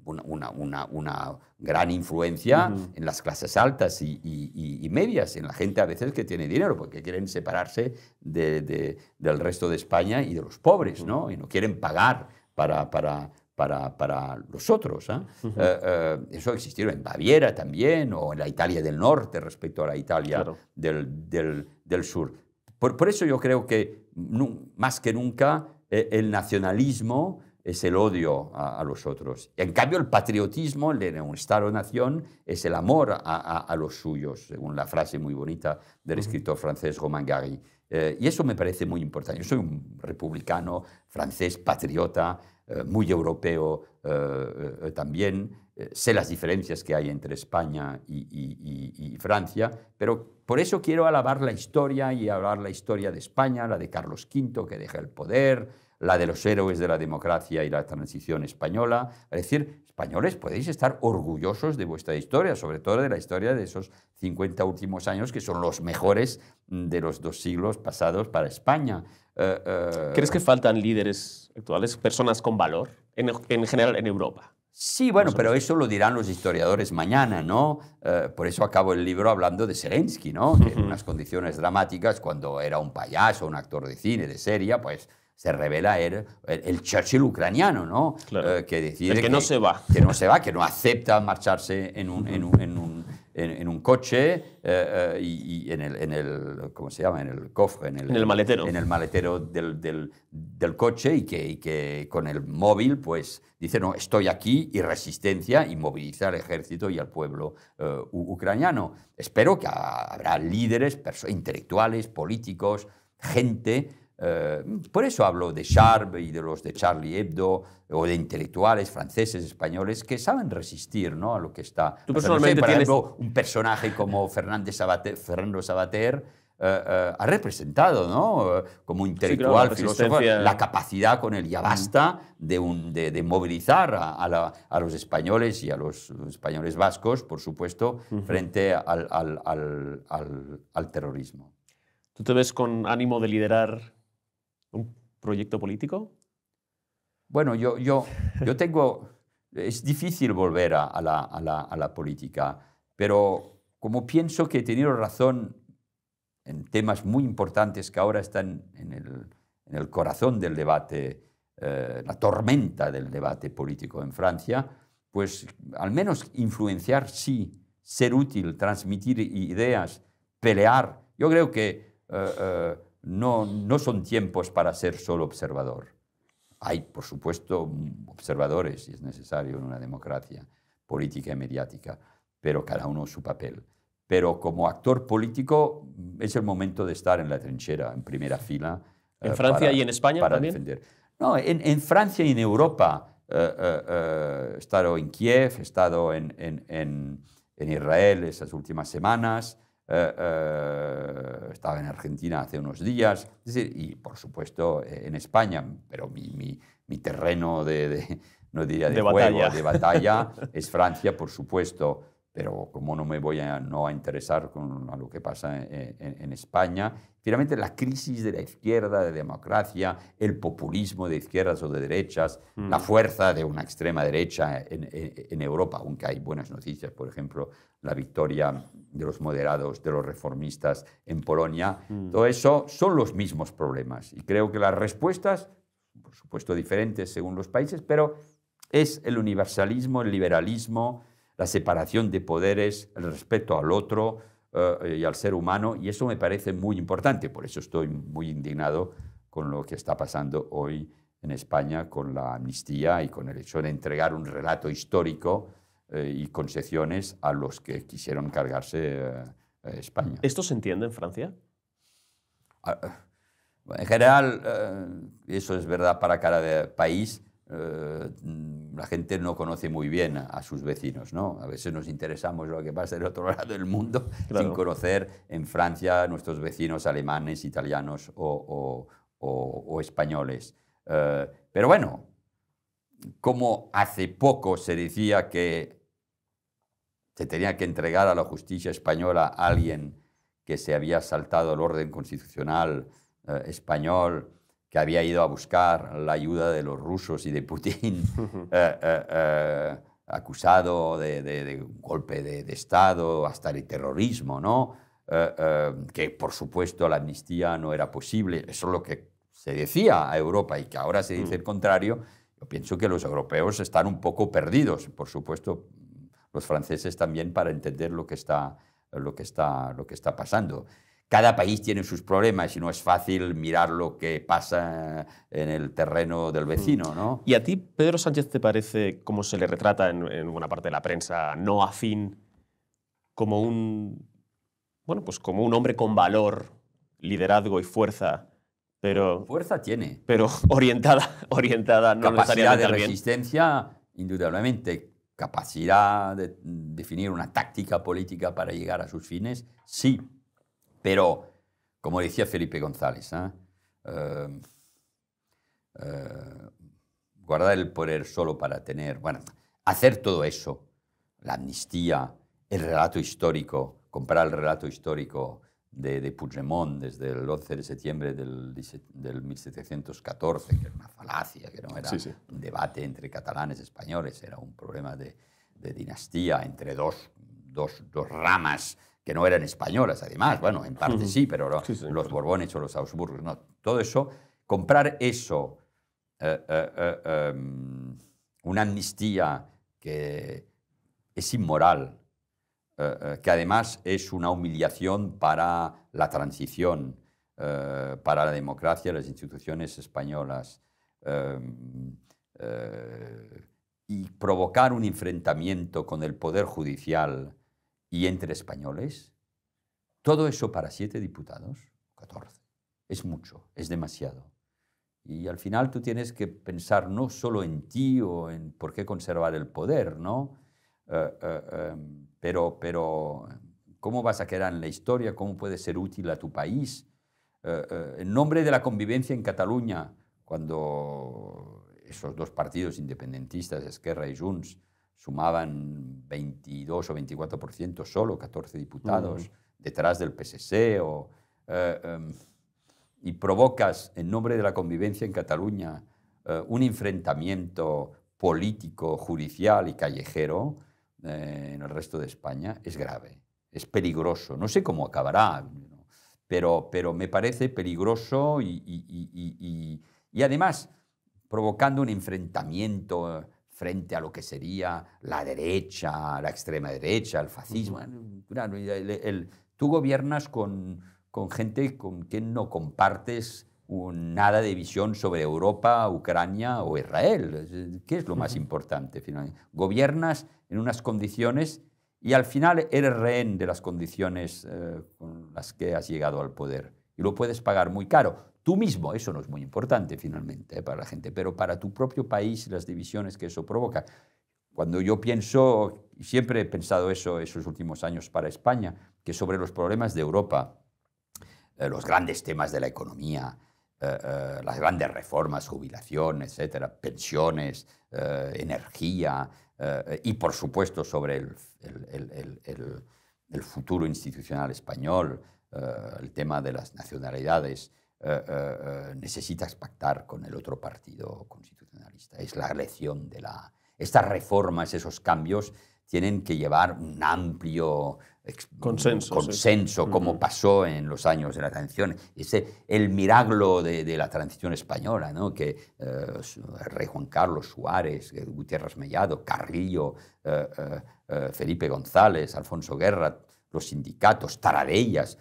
una gran influencia en las clases altas y medias, en la gente a veces que tiene dinero, porque quieren separarse del resto de España y de los pobres, ¿no? Y no quieren pagar para los otros. Eso ha existido en Baviera también, o en la Italia del norte respecto a la Italia del sur. Por eso yo creo que más que nunca el nacionalismo es el odio a los otros. En cambio, el patriotismo, el de un Estado-nación, es el amor a los suyos, según la frase muy bonita del escritor francés Romain Gary. Y eso me parece muy importante. Yo soy un republicano francés patriota, muy europeo también, sé las diferencias que hay entre España y Francia, pero por eso quiero alabar la historia y hablar la historia de España, la de Carlos V, que deja el poder, la de los héroes de la democracia y la transición española. Es decir, españoles, podéis estar orgullosos de vuestra historia, sobre todo de la historia de esos 50 últimos años, que son los mejores de los 2 siglos pasados para España. ¿Crees que faltan líderes actuales, personas con valor, en general en Europa? Sí, bueno, pero eso lo dirán los historiadores mañana, ¿no? Por eso acabo el libro hablando de Zelensky, ¿no? Que en unas condiciones dramáticas, cuando era un payaso, un actor de cine, de serie, pues se revela el Churchill ucraniano, ¿no? Claro. Que decide el que no se va. Que no se va, que no acepta marcharse en un coche y en el ¿cómo se llama? En el cofre, en el maletero. En el maletero del coche y que con el móvil pues dice, no, estoy aquí y resistencia, y moviliza al ejército y al pueblo ucraniano. Espero que habrá líderes, intelectuales, políticos, gente. Por eso hablo de Charb y de los de Charlie Hebdo, o de intelectuales franceses, españoles, que saben resistir, ¿no?, a lo que está. Tú personalmente por ejemplo, un personaje como Fernando Savater ha representado, ¿no?, como intelectual, sí, claro, filósofo, la capacidad con el ya basta de movilizar a los españoles y a los españoles vascos, por supuesto, frente al terrorismo. ¿Tú te ves con ánimo de liderar un proyecto político? Bueno, yo tengo... Es difícil volver a la política, pero como pienso que he tenido razón en temas muy importantes que ahora están en el corazón del debate, la tormenta del debate político en Francia, pues al menos influenciar sí, ser útil, transmitir ideas, pelear. Yo creo que no son tiempos para ser solo observador. Hay, por supuesto, observadores, si es necesario, en una democracia política y mediática, pero cada uno su papel. Pero como actor político es el momento de estar en la trinchera, en primera fila. ¿En Francia y en España para también? Defender. No, en Francia y en Europa. He estado en Kiev, he estado en Israel esas últimas semanas. Estaba en Argentina hace unos días, es decir, y por supuesto en España, pero mi terreno no diría de juego, de batalla es Francia, por supuesto, pero como no me voy a interesar a lo que pasa en España, finalmente la crisis de la izquierda, de democracia, el populismo de izquierdas o de derechas, la fuerza de una extrema derecha en Europa, aunque hay buenas noticias, por ejemplo, la victoria de los moderados, de los reformistas en Polonia, todo eso son los mismos problemas. Y creo que las respuestas, por supuesto diferentes según los países, pero es el universalismo, el liberalismo, la separación de poderes, el respeto al otro y al ser humano, y eso me parece muy importante. Por eso estoy muy indignado con lo que está pasando hoy en España con la amnistía y con el hecho de entregar un relato histórico y concesiones a los que quisieron cargarse España. ¿Esto se entiende en Francia? En general, eso es verdad para cada país. La gente no conoce muy bien a sus vecinos, ¿no? A veces nos interesamos lo que pasa del otro lado del mundo, claro, sin conocer en Francia nuestros vecinos alemanes, italianos o españoles. Pero bueno, como hace poco se decía que se tenía que entregar a la justicia española a alguien que se había saltado el orden constitucional español, que había ido a buscar la ayuda de los rusos y de Putin, acusado de golpe de Estado, hasta de terrorismo, ¿no? Que por supuesto la amnistía no era posible. Eso es lo que se decía a Europa y que ahora se dice el contrario. Yo pienso que los europeos están un poco perdidos, por supuesto los franceses también, para entender lo que está pasando. Cada país tiene sus problemas y no es fácil mirar lo que pasa en el terreno del vecino, ¿no? ¿Y a ti, Pedro Sánchez, te parece, como se le retrata en buena parte de la prensa no afín, como bueno, pues como un hombre con valor, liderazgo y fuerza, pero... Fuerza tiene. Pero orientada no necesariamente capacidad de al bien? resistencia, indudablemente. capacidad de definir una táctica política para llegar a sus fines, sí, pero, como decía Felipe González, guardar el poder solo para tener, bueno, hacer todo eso, la amnistía, el relato histórico, comprar el relato histórico de Puigdemont desde el 11 de septiembre del 1714, que era una falacia, que no era un debate entre catalanes y españoles, era un problema de dinastía entre dos ramas que no eran españolas, además, bueno, en parte sí, pero los Borbones o los Habsburgos, no, todo eso, comprar eso, una amnistía que es inmoral, que además es una humillación para la transición, para la democracia y las instituciones españolas, y provocar un enfrentamiento con el poder judicial y entre españoles, todo eso para 7 diputados, 14, es mucho, es demasiado. Y al final tú tienes que pensar no solo en ti o en por qué conservar el poder, ¿no? Pero ¿cómo vas a quedar en la historia? ¿Cómo puede ser útil a tu país? En nombre de la convivencia en Cataluña, cuando esos dos partidos independentistas, Esquerra y Junts, sumaban 22 o 24% solo, 14 diputados, detrás del PSC, y provocas, en nombre de la convivencia en Cataluña, un enfrentamiento político, judicial y callejero en el resto de España, es grave, es peligroso. No sé cómo acabará, ¿no? pero me parece peligroso y además provocando un enfrentamiento frente a lo que sería la derecha, la extrema derecha, el fascismo. Tú gobiernas con gente con quien no compartes nada de visión sobre Europa, Ucrania o Israel. ¿Qué es lo más importante finalmente? Gobiernas en unas condiciones y al final eres rehén de las condiciones con las que has llegado al poder. Y lo puedes pagar muy caro. Tú mismo, eso no es muy importante finalmente para la gente, pero para tu propio país y las divisiones que eso provoca. Cuando yo pienso, y siempre he pensado eso esos últimos años para España, que sobre los problemas de Europa, los grandes temas de la economía, las grandes reformas, jubilación, etcétera, pensiones, energía, y por supuesto sobre el futuro institucional español, el tema de las nacionalidades, necesitas pactar con el otro partido constitucionalista. Es la lección de estas reformas, esos cambios, tienen que llevar un amplio consenso como pasó en los años de la transición. El milagro de la transición española, ¿no? Que el rey Juan Carlos, Suárez, Gutiérrez Mellado, Carrillo, Felipe González, Alfonso Guerra, los sindicatos, Taradellas,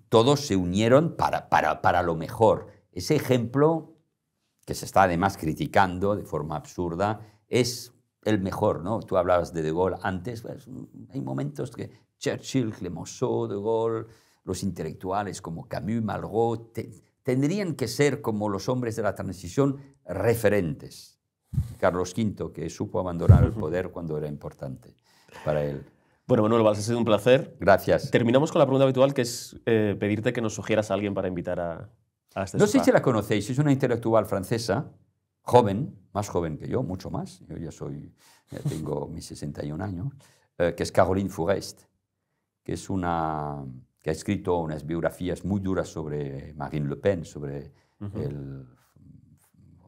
todos se unieron para lo mejor. Ese ejemplo, que se está además criticando de forma absurda, es el mejor, ¿no? Tú hablabas de Gaulle antes, pues, hay momentos que Churchill, Clemenceau, de Gaulle, los intelectuales como Camus, Malraux, tendrían que ser como los hombres de la transición referentes. Carlos V, que supo abandonar el poder cuando era importante para él. Bueno, Manuel Valls, ha sido un placer. Gracias. Terminamos con la pregunta habitual, que es pedirte que nos sugieras a alguien para invitar a este No sofá. sé si la conocéis, es una intelectual francesa, joven, más joven que yo, mucho más. Yo ya tengo mis 61 años, que es Caroline Fourest, que ha escrito unas biografías muy duras sobre Marine Le Pen, sobre el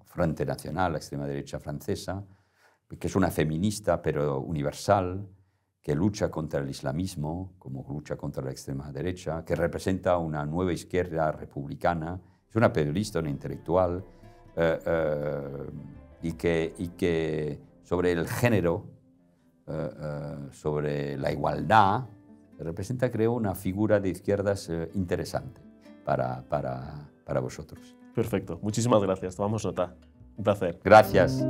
Frente Nacional, la extrema derecha francesa, que es una feminista pero universal, que lucha contra el islamismo, como lucha contra la extrema derecha, que representa una nueva izquierda republicana. Es una periodista, una intelectual, y que sobre el género, sobre la igualdad, representa, creo, una figura de izquierdas interesante para vosotros. Perfecto. Muchísimas gracias. Tomamos nota. Un placer. Gracias.